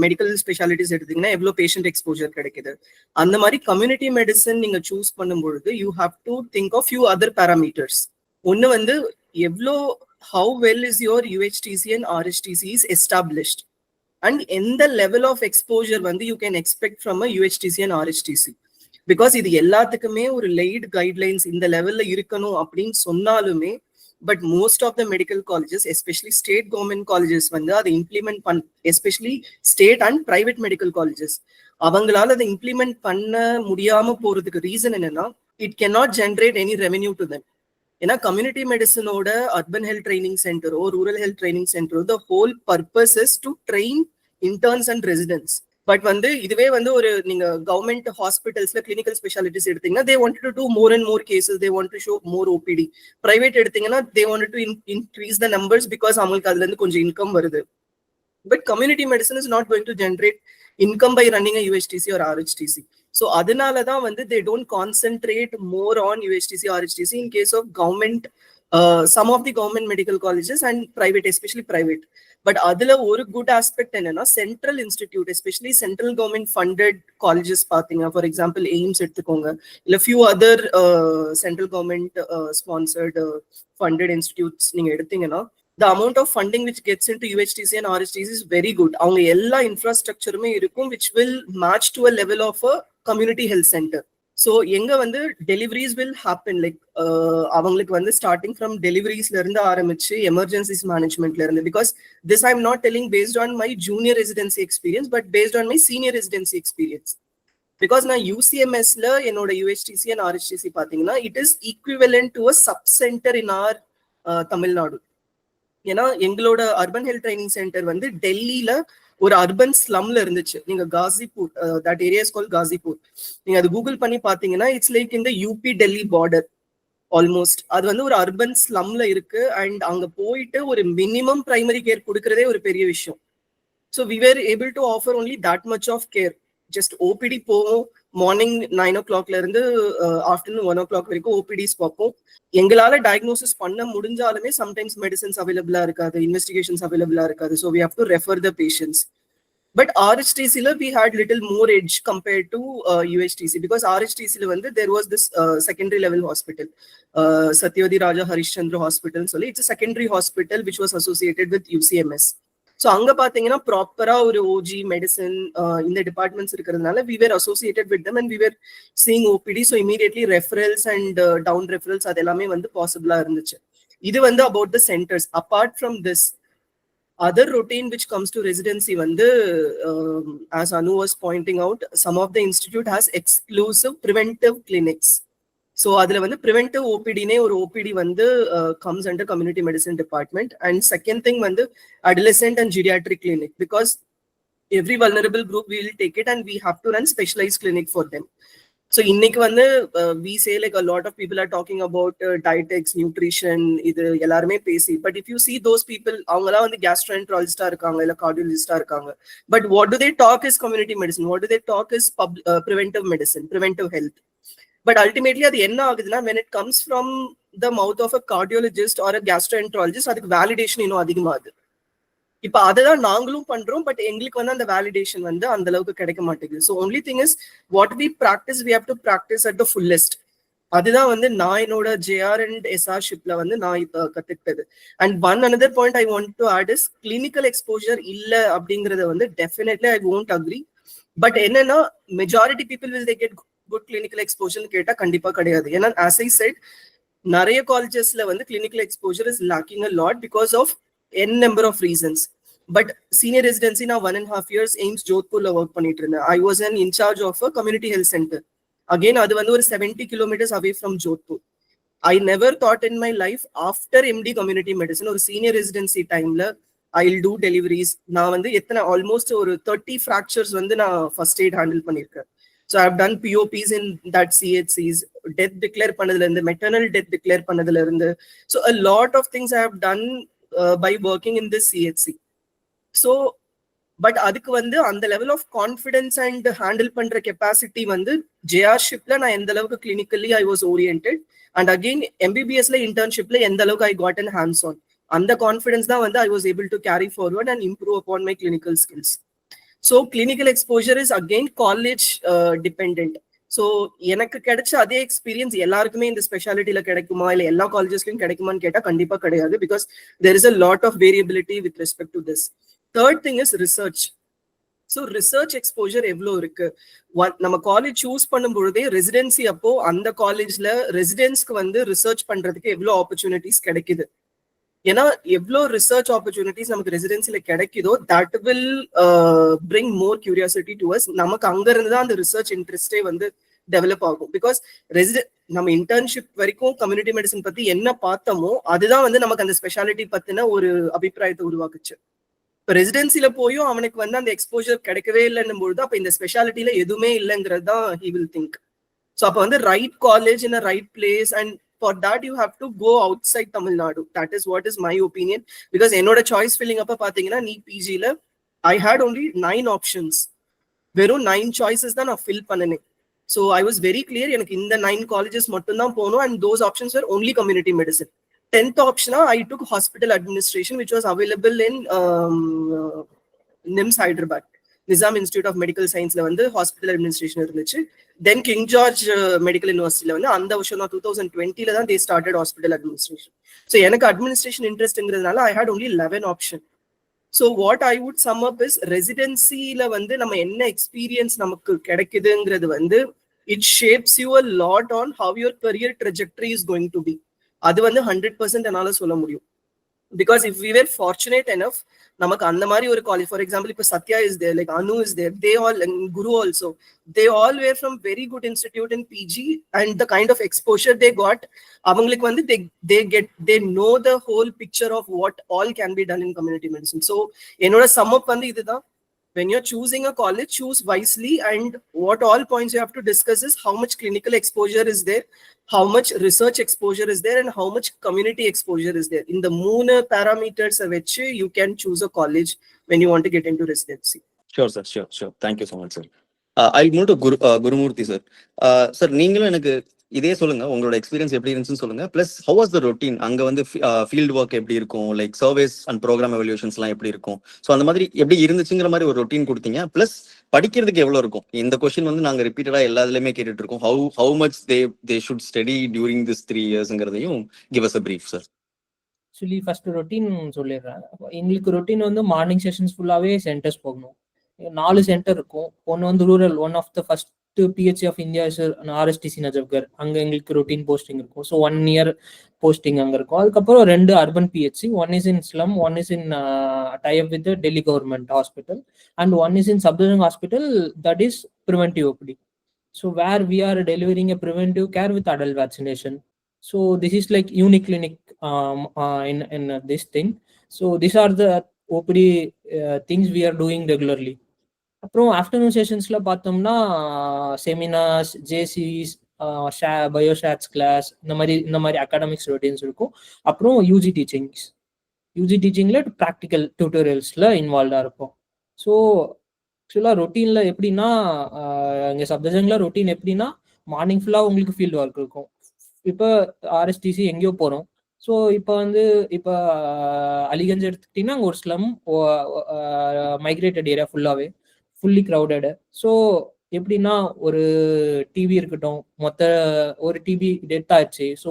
மெடிக்கல் ஸ்பெஷாலிட்டிஸ் எடுத்தீங்கன்னா எவ்வளோ பேஷண்ட் எக்ஸ்போஜர் கிடைக்குது. அந்த மாதிரி கம்யூனிட்டி மெடிசன் நீங்க சூஸ் பண்ணும்பொழுது you have to think of few other parameters. ஒன்னு வந்து எவ்வளோ how well is your UHTC and RHTC is established, and எந்த லெவல் ஆஃப் எக்ஸ்போஜர் வந்து you can expect from a UHTC and RHTC. Because இது எல்லாத்துக்குமே ஒரு light guidelines இந்த லெவல்ல இருக்கணும் அப்படின்னு சொன்னாலுமே, but most of the medical colleges especially state government colleges வந்து அதை implement especially state and private medical colleges அவங்களால அதை இம்ப்ளிமெண்ட் பண்ண முடியாம போறதுக்கு ரீசன் என்னன்னா, it cannot generate any revenue to them. ஏன்னா கம்யூனிட்டி மெடிசனோட அர்பன் ஹெல்த் ட்ரைனிங் சென்டரோ ரூரல் ஹெல்த் ட்ரைனிங் சென்டரோ the whole purpose is to train interns and residents. But வந்து இதுவே வந்து ஒரு நீங்க கவர்மெண்ட் ஹாஸ்பிட்டல்ஸ்ல கிளினிக்கல் ஸ்பெஷாலிட்டிஸ் எடுத்தீங்கன்னா they want to do more and more cases, they want to show more OPD. Private எடுத்தீங்கன்னா they want to increase the numbers because அவங்களுக்கு அதுல இருந்து கொஞ்சம் இன்கம் வருது. But community medicine is not going to generate income by running a UHTC or RHTC. So adinala da vandu they don't concentrate more on UHTC RHTC in case of government, some of the government medical colleges and private, especially private. But adula oru good aspect enna central institute, especially central government funded colleges pathinga, for example AIIMS edukonga illa few other central government sponsored funded institutes neenga eduthinga, the amount of funding which gets into UHTC and RHTC is very good. Avanga ella infrastructure me irukum which will match to a level of a community health center. So enga vandu deliveries will happen, like avangalukku vandu starting from deliveries la irundha aarambichu emergencies management la irundha, because this I am not telling based on my junior residency experience but based on my senior residency experience. Because na UCMS la enoda UHTC and RHTC pathina it is equivalent to a sub center in our Tamil Nadu. ஏன்னா எங்களோட urban health training centre வந்து டெல்லியில ஒரு urban ஸ்லம்ல இருந்துச்சு. நீங்க Kashipur, that area is called Kashipur. நீங்க அது Google பண்ணி பாத்தீங்கன்னா இட்ஸ் லைக் இந்த யூபி டெல்லி பார்டர் ஆல்மோஸ்ட். அது வந்து ஒரு அர்பன் ஸ்லம்ல இருக்கு. அண்ட் அங்க போயிட்டு ஒரு மினிமம் பிரைமரி கேர் கொடுக்கறதே ஒரு பெரிய விஷயம். So we were able to offer only that much of care. Just OPD போவோம், மார்னிங் 9 o'clock இருந்து ஆஃப்டர்நூன் 1 o'clock வரைக்கும் ஓபிடிஸ் பார்ப்போம். எங்களால டயக்னோசிஸ் பண்ண முடிஞ்சாலுமே சம்டைம்ஸ் மெடிசன்ஸ் அவைலபிளா இருக்காது, இன்வெஸ்டிகேஷன்ஸ் அவைலபிளா இருக்காது. So we have to refer the patients. But RHTC we had little more edge compared to UHTC, because RHTC there was this secondary level hospital, Satyavati Raja Harishchandra Hospital. So it's a secondary hospital which was associated with UCMS. So anga pathina proper or OG medicine in the departments irukradanaala we were associated with them and we were seeing OPD. So immediately referrals and down referrals adellame possible ah irunduchu. Idu about the centers. Apart from this, other routine which comes to residency as Anu was pointing out, some of the institute has exclusive preventive clinics. So adula preventive OPD ne or OPD comes under community medicine department. And second thing adolescent and geriatric clinic, because every vulnerable group we will take it and we have to run specialized clinic for them. So இன்னைக்கு we say like a lot of people are talking about dietetics, nutrition, இது எல்லாருமே பேசி. But if you see those people, அவங்கலாம் gastroenterologist இருக்காங்க இல்ல cardiologist இருக்காங்க. But what do they talk is community medicine? What do they talk is preventive medicine, preventive health? But ultimately அது என்ன ஆகுதுன்னா, when it comes from the mouth of a cardiologist or a gastroenterologist, அதுக்கு validation இன்னும் அதிகமாகுது. இப்ப அததான் நாங்களும் பண்றோம். பட் எங்களுக்கு அந்த வேலிடேஷன் அந்த அளவுக்கு கிடைக்க மாட்டேங்குது. So only thing is what we practise, we have to practise at the fullest. அதுதான் நான் என்னோட JR அண்ட் SR ஷிப்ல நான் இப்ப கத்துக்கிட்டது. And one another point I want to add is clinical exposure இல்ல அப்படிங்கறத definitely I won't agree. But என்னன்னா, majority people will they get good clinical exposure கேட்டா கண்டிப்பா கிடையாது. ஏன்னா ஆஸ் ஐ செட், நிறைய காலேஜஸ்ல clinical exposure is lacking a lot because of n number of reasons. But senior residency now 1.5 years AIMS Jodhpur la work பண்ணிட்டு இருந்தேன். I was in charge of a community health center. Again அது ஒரு 70 kilometers away from Jodhpur. I never thought in my life after MD community medicine or senior residency timeல I'll do deliveries. நான் எத்தனை almost ஒரு 30 fractures நான் first aid handle பண்ணிருக்கேன். So I've done POPs in that CHCs, death declare பண்ணதுல இருந்து, maternal death declare பண்ணதுல இருந்து. So a lot of things I have done by working in this CHC. So but adukku அந்த level of confidence and handle பண்ற capacity JR shipல நான் எந்த அளவுக்கு clinically I was oriented, and again MBBS ல internshipல எந்த அளவுக்கு I got in hands on, அந்த confidence தான் I was able to carry forward and improve upon my clinical skills. So clinical exposure is again college dependent. So எனக்கு கிடைச்ச அதே experience எல்லாருக்குமே இந்த ஸ்பெஷாலிட்டியில கிடைக்குமா இல்லை எல்லா காலேஜஸ்லயும் கிடைக்குமான்னு கேட்டா கண்டிப்பா கிடையாது. Because there is a lot of variability with respect to this. Third thing is research. So research exposure எவ்வளோ இருக்கு? நம்ம காலேஜ் சூஸ் பண்ணும் பொழுதே ரெசிடென்சி அப்போ அந்த காலேஜ்ல ரெசிடென்ஸ்க்கு ரிசர்ச் பண்றதுக்கு எவ்வளோ ஆப்பர்ச்சுனிட்டிஸ் கிடைக்குது. ஏன்னா எவ்வளோ ரிசர்ச் ஆப்பர்ச்சுனிட்டிஸ் நமக்கு ரெசிடென்சில கிடைக்குதோ that will bring more curiosity to us. நமக்கு அங்க இருந்து தான் அந்த ரிசர்ச் இன்ட்ரெஸ்டே டெவலப் ஆகும். பிகாஸ் நம்ம இன்டர்ன்ஷிப் வரைக்கும் கம்யூனிட்டி மெடிசன் பத்தி என்ன பார்த்தோமோ அதுதான் நமக்கு அந்த ஸ்பெஷாலிட்டி பத்தின ஒரு அபிப்பிராயத்தை உருவாக்குச்சு. இப்போ ரெசிடென்சில போயும் அவனுக்கு அந்த எக்ஸ்போஜர் கிடைக்கவே இல்லைன்னும் பொழுது அப்ப இந்த ஸ்பெஷாலிட்டியில எதுவுமே இல்லைங்கிறது தான் ஹி வில் திங்க். ஸோ அப்போ right college in a right place, and for that you have to go outside Tamil Nadu. That is what is my opinion. Because enoda choice filling up pathina nee PG la I had only 9 options. Verum 9 choices da na fill panane. So I was very clear enak inda 9 colleges mattum dhaan pono, and those options were only community medicine. 10th option I took hospital administration, which was available in NIMS Hyderabad, Nizam Institute of Medical Science la hospital administration irunduchu. Then King George Medical University la அந்த வருஷம் 2020 ல தான் they started hospital administration. So எனக்கு administration interest ங்கிறதுனால I had only 11 option. So what I would sum up is residency ல நம்ம என்ன experience நமக்கு கிடைக்குதுங்கிறது it shapes you a lot on how your career trajectory is going to be. அது 100% என்னால சொல்ல முடியும். Because if we were fortunate enough, நமக்கு அந்த மாதிரி ஒரு காலேஜ், ஃபார் எக்ஸாம்பிள் இப்போ Sathya is there, like Anu is there, they all, and Guru also, they all were from very good institute in PG, and the kind of exposure they got, அவங்களுக்கு they know the whole picture of what all can be done in community medicine. So என்னோட sum up இதுதான். when you're choosing a college, choose wisely, and what all points you have to discuss is how much clinical exposure is there, how much research exposure is there, and how much community exposure is there. In the moon parameters which you can choose a college when you want to get into residency. Sure, sir. Sure. Thank you so much, sir. I'll move to Gurumurthy, sir. Sir, நீங்களும் எனக்கு இதே சொல்லுங்க, உங்களோட experience எப்படி இருந்துச்சுன்னு சொல்லுங்க. Plus how was the routine, அங்க வந்து ஃபீல்ட் ஒர்க் எப்படி இருக்கும், like surveys and program evaluations எல்லாம் எப்படி இருக்கும், ஸோ அந்த மாதிரி எப்படி இருந்துச்சுங்கிற மாதிரி ஒரு ரொட்டீன் கொடுத்தீங்க. பிளஸ் படிக்கிறதுக்கு எவ்வளவு இருக்கும்? இந்த கொஸ்டின் வந்து நாங்க ரிப்பீட்டடா எல்லா இதுலயுமே கேட்டுட்டு இருக்கோம். How much they should study during this 3 yearsங்கிறதையும் give us a brief, sir. Actually first routine சொல்லிடுறேன். எங்களுக்கு ரொட்டீன் வந்து மார்னிங் செஷன்ஸ் ஃபுல்லாவே சென்டர்ஸ் போகணும். 4 சென்டர் இருக்கும். ஒன்று வந்து rural, one of the first PHC of India RSTC Najafgarh, அங்கே எங்களுக்கு ரொட்டீன் போஸ்டிங் இருக்கும். ஸோ 1 year போஸ்டிங் அங்கே இருக்கும். அதுக்கப்புறம் 2 urban PHC, one is in slum, one is in tie up with Delhi government hospital, and one is in subdivision hospital, that is preventive OPD. So where we are delivering a preventive care with adult vaccination. So this is like unique clinic in this thing. So these are the OPD things we are doing regularly. அப்புறம் afternoon செஷன்ஸ்ல பார்த்தோம்னா seminars, Jaycees, பயோஷாட்ஸ் class, இந்த மாதிரி academics routines இருக்கும். அப்புறம் UG டீச்சிங்ல practical டியூட்டோரியல்ஸ்ல இன்வால்வ்டா இருக்கும். So ஆக்சுவலாக ரொட்டீன்ல எப்படின்னா, இங்கே சப்ஜெக்ட்ல ரொட்டீன் எப்படின்னா, மார்னிங் ஃபுல்லாக உங்களுக்கு ஃபீல்டு ஒர்க் இருக்கும். இப்போ RSTC எங்கேயோ போகிறோம். ஸோ இப்போ அலிகஞ்ச் எடுத்துக்கிட்டிங்கன்னா அங்கே ஒரு slum migrated area fully crowded. So எப்படின்னா, ஒரு டிவி இருக்கட்டும், ஒரு டிவி டெத் ஆயிடுச்சு. ஸோ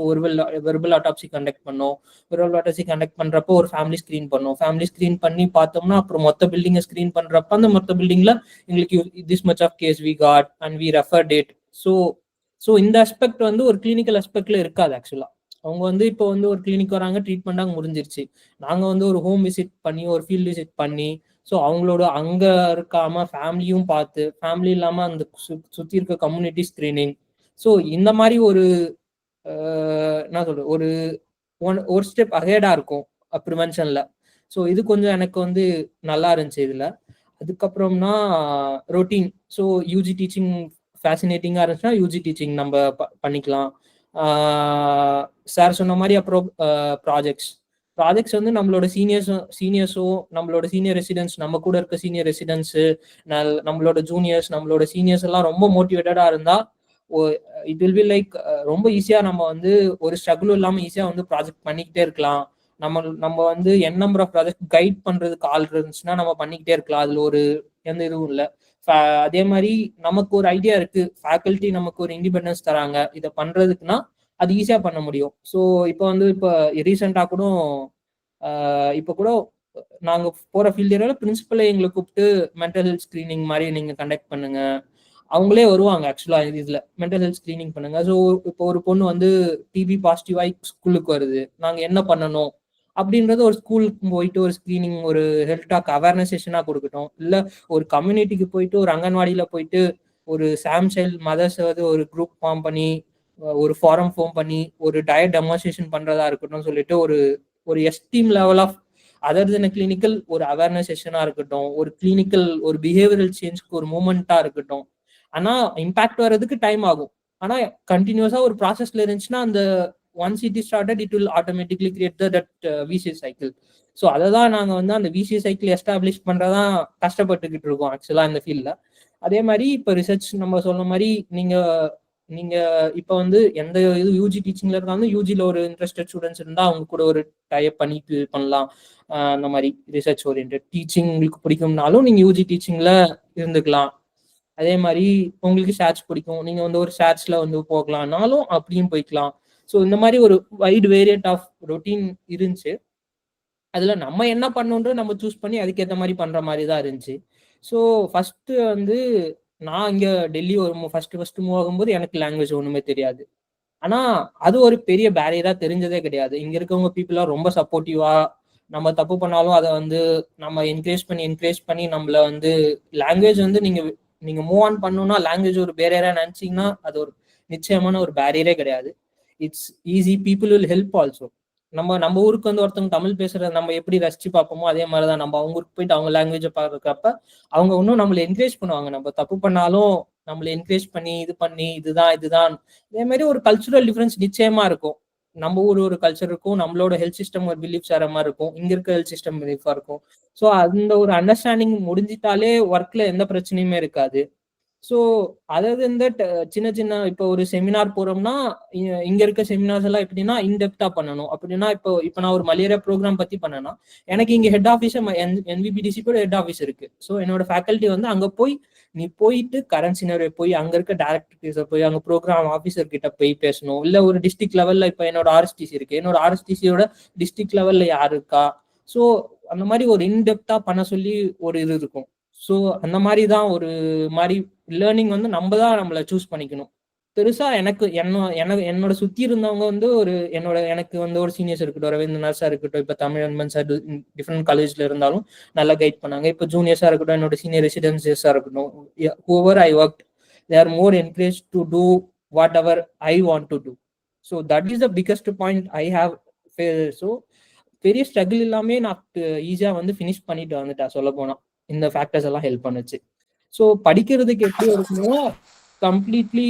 வெர்பல் ஆட்டாப்சி கண்டக்ட் பண்ணோம். வெர்பல் ஆட்டாப்சி கண்டக்ட் பண்ணுறப்போ ஒரு ஃபேமிலி ஸ்க்ரீன் பண்ணோம். ஃபேமிலி ஸ்க்ரீன் பண்ணி பார்த்தோம்னா அப்புறம் மொத்த பில்டிங்கை ஸ்க்ரீன் பண்ணுறப்ப அந்த மொத்த பில்டிங்கில் எங்களுக்கு this much of case we got and we refer that. So இந்த அஸ்பெக்ட் வந்து ஒரு கிளினிக்கல் அஸ்பெக்ட்ல இருக்காது. ஆக்சுவலா அவங்க வந்து இப்போ வந்து ஒரு கிளினிக் வராங்க, ட்ரீட் பண்ணாங்க, முடிஞ்சிருச்சு. நாங்கள் வந்து ஒரு ஹோம் விசிட் பண்ணி, ஒரு ஃபீல்டு விசிட் பண்ணி, ஸோ அவங்களோட அங்கே இருக்காம ஃபேமிலியும் பார்த்து, ஃபேமிலி இல்லாமல் அந்த சுற்றி இருக்க கம்யூனிட்டி ஸ்க்ரீனிங். ஸோ இந்த மாதிரி என்ன சொல்றது, ஒரு ஸ்டெப் அஹெடா இருக்கும் ப்ரிவென்ஷன்ல. ஸோ இது கொஞ்சம் எனக்கு வந்து நல்லா இருந்துச்சு இதுல. அதுக்கப்புறம்னா ரொட்டீன். ஸோ யூஜி டீச்சிங் ஃபேசினேட்டிங்காக இருந்துச்சுன்னா யூஜி டீச்சிங் நம்ம பண்ணிக்கலாம். சார் சொன்ன மாதிரி அப்புறம் ப்ராஜெக்ட்ஸ் வந்து நம்மளோட சீனியர்ஸோ, நம்மளோட சீனியர் ரெசிடென்ட்ஸ், நம்ம கூட இருக்க சீனியர் ரெசிடென்ட்ஸு, நம்மளோட ஜூனியர்ஸ், நம்மளோட சீனியர்ஸ் எல்லாம் ரொம்ப மோட்டிவேட்டடாக இருந்தால் இட் வில் பி லைக் ரொம்ப ஈஸியாக நம்ம வந்து ஒரு ஸ்ட்ரகிளும் இல்லாமல் ஈஸியாக வந்து ப்ராஜெக்ட் பண்ணிக்கிட்டே இருக்கலாம். நம்ம வந்து என் நம்பர் ஆஃப் ப்ராஜெக்ட் கைட் பண்ணுறதுக்கு ஆள் இருந்துச்சுன்னா நம்ம பண்ணிக்கிட்டே இருக்கலாம். அதில் ஒரு எந்த இதுவும் இல்லை. அதே மாதிரி நமக்கு ஒரு ஐடியா இருக்கு, ஃபேக்கல்ட்டி நமக்கு ஒரு இண்டிபெண்டன்ஸ் தராங்க இதை பண்றதுக்குன்னா அது ஈஸியா பண்ண முடியும். ஸோ இப்போ ரீசெண்டா கூட நாங்க போற ஃபீல்ட் ஏரியாவில் பிரின்சிபலை எங்களை கூப்பிட்டு மென்டல் ஹெல்த் ஸ்கிரீனிங் மாதிரி நீங்க கண்டக்ட் பண்ணுங்க, அவங்களே வருவாங்க. ஆக்சுவலா இதுல மென்டல் ஹெல்த் ஸ்கிரீனிங் பண்ணுங்க. ஸோ இப்போ ஒரு பொண்ணு வந்து டிபி பாசிட்டிவாகி ஸ்கூலுக்கு வருது, நாங்க என்ன பண்ணணும் அப்படின்றது ஒரு ஸ்கூலுக்கு போயிட்டு ஒரு ஸ்கிரீனிங், ஒரு ஹெல்த் டாக் அவேர்னஸ் செஷனா கொடுக்கட்டும், இல்லை ஒரு கம்யூனிட்டிக்கு போயிட்டு ஒரு அங்கன்வாடியில போயிட்டு ஒரு சாம் சைல்ட் மதர்ஸ் ஒரு குரூப் ஃபார்ம் பண்ணி, ஒரு ஃபாரம் ஃபார்ம் பண்ணி ஒரு டயட் டெமான்ஸ்ட்ரேஷன் பண்றதா இருக்கட்டும் சொல்லிட்டு ஒரு esteem level of other then clinical ஒரு அவேர்னஸ் செஷனா இருக்கட்டும், ஒரு கிளினிக்கல் ஒரு பிஹேவியரல் சேஞ்ச்க்கு ஒரு மூமெண்டா இருக்கட்டும். ஆனா இம்பாக்ட் வர்றதுக்கு டைம் ஆகும். ஆனா கண்டினியூஸா ஒரு ப்ராசஸ்ல இருந்துச்சுன்னா அந்த once it is started, it will automatically create that VCS cycle. So அதை தான் நாங்கள் வந்து அந்த VCS cycle எஸ்டாப்ளிஷ் பண்ணுறதான் கஷ்டப்பட்டுக்கிட்டு இருக்கோம் ஆக்சுவலாக இந்த ஃபீல்டில். அதே மாதிரி இப்போ ரிசர்ச் நம்ம சொன்ன மாதிரி நீங்கள் இப்போ வந்து எந்த இது யூஜி டீச்சிங்ல இருந்தாலும் யூஜியில் ஒரு இன்ட்ரெஸ்டட் ஸ்டூடெண்ட்ஸ் இருந்தால் அவங்க கூட ஒரு டைப் பண்ணிட்டு பண்ணலாம். அந்த மாதிரி ரிசர்ச் ஓரியன்ட் டீச்சிங் உங்களுக்கு பிடிக்கும்னாலும் நீங்கள் யூஜி டீச்சிங்கில் இருந்துக்கலாம். அதே மாதிரி உங்களுக்கு ஷேட்ஸ் பிடிக்கும், நீங்கள் வந்து ஒரு ஷேட்ஸில் வந்து போகலாம்னாலும் அப்படியும் போய்க்கலாம். ஸோ இந்த மாதிரி ஒரு வைட் வேரியன்ட் ஆஃப் ரொட்டீன் இருந்துச்சு. அதில் நம்ம என்ன பண்ணணுன்றது நம்ம சூஸ் பண்ணி அதுக்கேற்ற மாதிரி பண்ணுற மாதிரி தான் இருந்துச்சு. ஸோ ஃபஸ்ட்டு வந்து நான் இங்கே டெல்லி ஃபர்ஸ்ட் மூவ் ஆகும்போது எனக்கு லாங்குவேஜ் ஒன்றுமே தெரியாது. ஆனால் அது ஒரு பெரிய பேரியராக தெரிஞ்சதே கிடையாது. இங்கே இருக்கவங்க பீப்புளாக ரொம்ப சப்போர்ட்டிவாக, நம்ம தப்பு பண்ணாலும் அதை வந்து நம்ம என்கரேஜ் பண்ணி நம்மளை வந்து லாங்குவேஜ் வந்து நீங்கள் மூவ் ஆன் பண்ணணும்னா லாங்குவேஜ் ஒரு பேரியராக நினச்சிங்கன்னா அது ஒரு நிச்சயமான ஒரு பேரியரே கிடையாது. It's easy, people will help also. நம்ம ஊருக்கு வந்து ஒருத்தவங்க தமிழ் பேசுறத நம்ம எப்படி ரசிச்சு பார்ப்போமோ அதே மாதிரிதான் நம்ம அவங்க ஊருக்கு போயிட்டு அவங்க லாங்குவேஜை பார்க்கறப்ப அவங்க இன்னும் நம்மளை என்கரேஜ் பண்ணுவாங்க. நம்ம தப்பு பண்ணாலும் நம்மளை என்கரேஜ் பண்ணி இதுதான் இதே மாதிரி ஒரு கல்ச்சுரல் டிஃபரன்ஸ் நிச்சயமா இருக்கும். நம்ம ஊர் ஒரு கல்ச்சர் இருக்கும், நம்மளோட ஹெல்த் சிஸ்டம் ஒரு பிலீஃப் வேற மாதிரி இருக்கும், இங்க இருக்க ஹெல்த் சிஸ்டம் பிலீஃபா இருக்கும். ஸோ அந்த ஒரு அண்டர்ஸ்டாண்டிங் முடிஞ்சிட்டாலே ஒர்க்ல எந்த பிரச்சனையுமே இருக்காது. ஸோ அதாவது இந்த சின்ன சின்ன இப்போ ஒரு செமினார் போறோம்னா இங்க இருக்க செமினார்ஸ் எல்லாம் எப்படின்னா இன்டெப்தா பண்ணணும். அப்படின்னா இப்போ நான் ஒரு மலேரியா ப்ரோக்ராம் பத்தி பண்ணேன்னா எனக்கு இங்க ஹெட் ஆஃபீஸ் NVPDC கூட ஹெட் ஆஃபீஸ் இருக்கு. ஸோ என்னோட ஃபேக்கல்ட்டி வந்து அங்க போய் நீ போயிட்டு கரண்ட் சினரை போய் அங்க இருக்க டைரக்டர் போய் அங்க ப்ரோக்ராம் ஆஃபீஸர் கிட்ட போய் பேசணும். இல்ல ஒரு டிஸ்ட்ரிக்ட் லெவல்ல இப்போ என்னோட RSTC இருக்கு, என்னோட RSTCயோட டிஸ்ட்ரிக்ட் லெவல்ல யாரு இருக்கா, ஸோ அந்த மாதிரி ஒரு இன்டெப்தா பண்ண சொல்லி ஒரு இது இருக்கும். ஸோ அந்த மாதிரி தான் ஒரு மாதிரி லேர்னிங் வந்து நம்ம தான் நம்மளை சூஸ் பண்ணிக்கணும். பெருசா என்னோட சுத்தி இருந்தவங்க வந்து எனக்கு வந்து ஒரு சீனியர்ஸ் இருக்கட்டும், ரவீந்திரநாத் சார் இருக்கட்டும், இப்போ தமிழ் சார் டிஃப்ரெண்ட் காலேஜ்ல இருந்தாலும் நல்லா கைட் பண்ணாங்க. இப்போ ஜூனியர்ஸா இருக்கட்டும், என்னோட சீனியர் ரெசிடென்சியஸா இருக்கட்டும், whoever I worked, they are more encouraged to do whatever I want to do. So that is the biggest point I have. So பெரிய ஸ்ட்ரகிள் இல்லாமே நான் ஈஸியா வந்து ஃபினிஷ் பண்ணிட்டு வந்துட்டேன் சொல்ல போனா. இந்த ஃபேக்டர்ஸ் எல்லாம் ஹெல்ப் பண்ணுச்சு. ஸோ படிக்கிறதுக்கு எப்படி இருக்குமோ கம்ப்ளீட்லி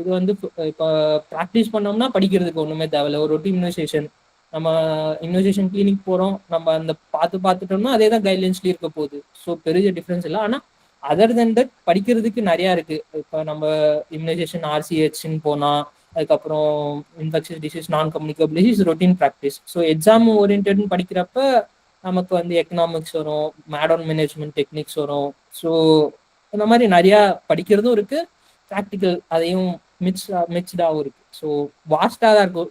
இது வந்து இப்போ ப்ராக்டிஸ் பண்ணோம்னா படிக்கிறதுக்கு ஒன்றுமே தேவையில்ல. ஒரு ரொட்டீன் இம்யூனைசேஷன், நம்ம இம்யூனைசேஷன் கிளினிக் போகிறோம், நம்ம அந்த பார்த்துட்டோம்னா அதே தான் கைட்லைன்ஸ்லேயும் இருக்க போகுது. ஸோ பெரிய டிஃப்ரென்ஸ் இல்லை. ஆனால் அதர் தென் தட் படிக்கிறதுக்கு நிறையா இருக்குது. இப்போ நம்ம இம்யூனைசேஷன் RCHன்னு போனால், அதுக்கப்புறம் infectious disease, non communicable disease, routine practice. So exam ஓரியன்டட்னு படிக்கிறப்ப நமக்கு வந்து எக்கனாமிக்ஸ் வரும், மேடர்ன் மேனேஜ்மெண்ட் டெக்னிக்ஸ் வரும். ஸோ இந்த மாதிரி நிறையா படிக்கிறதும் இருக்கு, ப்ராக்டிக்கல் அதையும் மிக்ஸ்டாகவும் இருக்கு. ஸோ வாஸ்டாக தான் இருக்கும்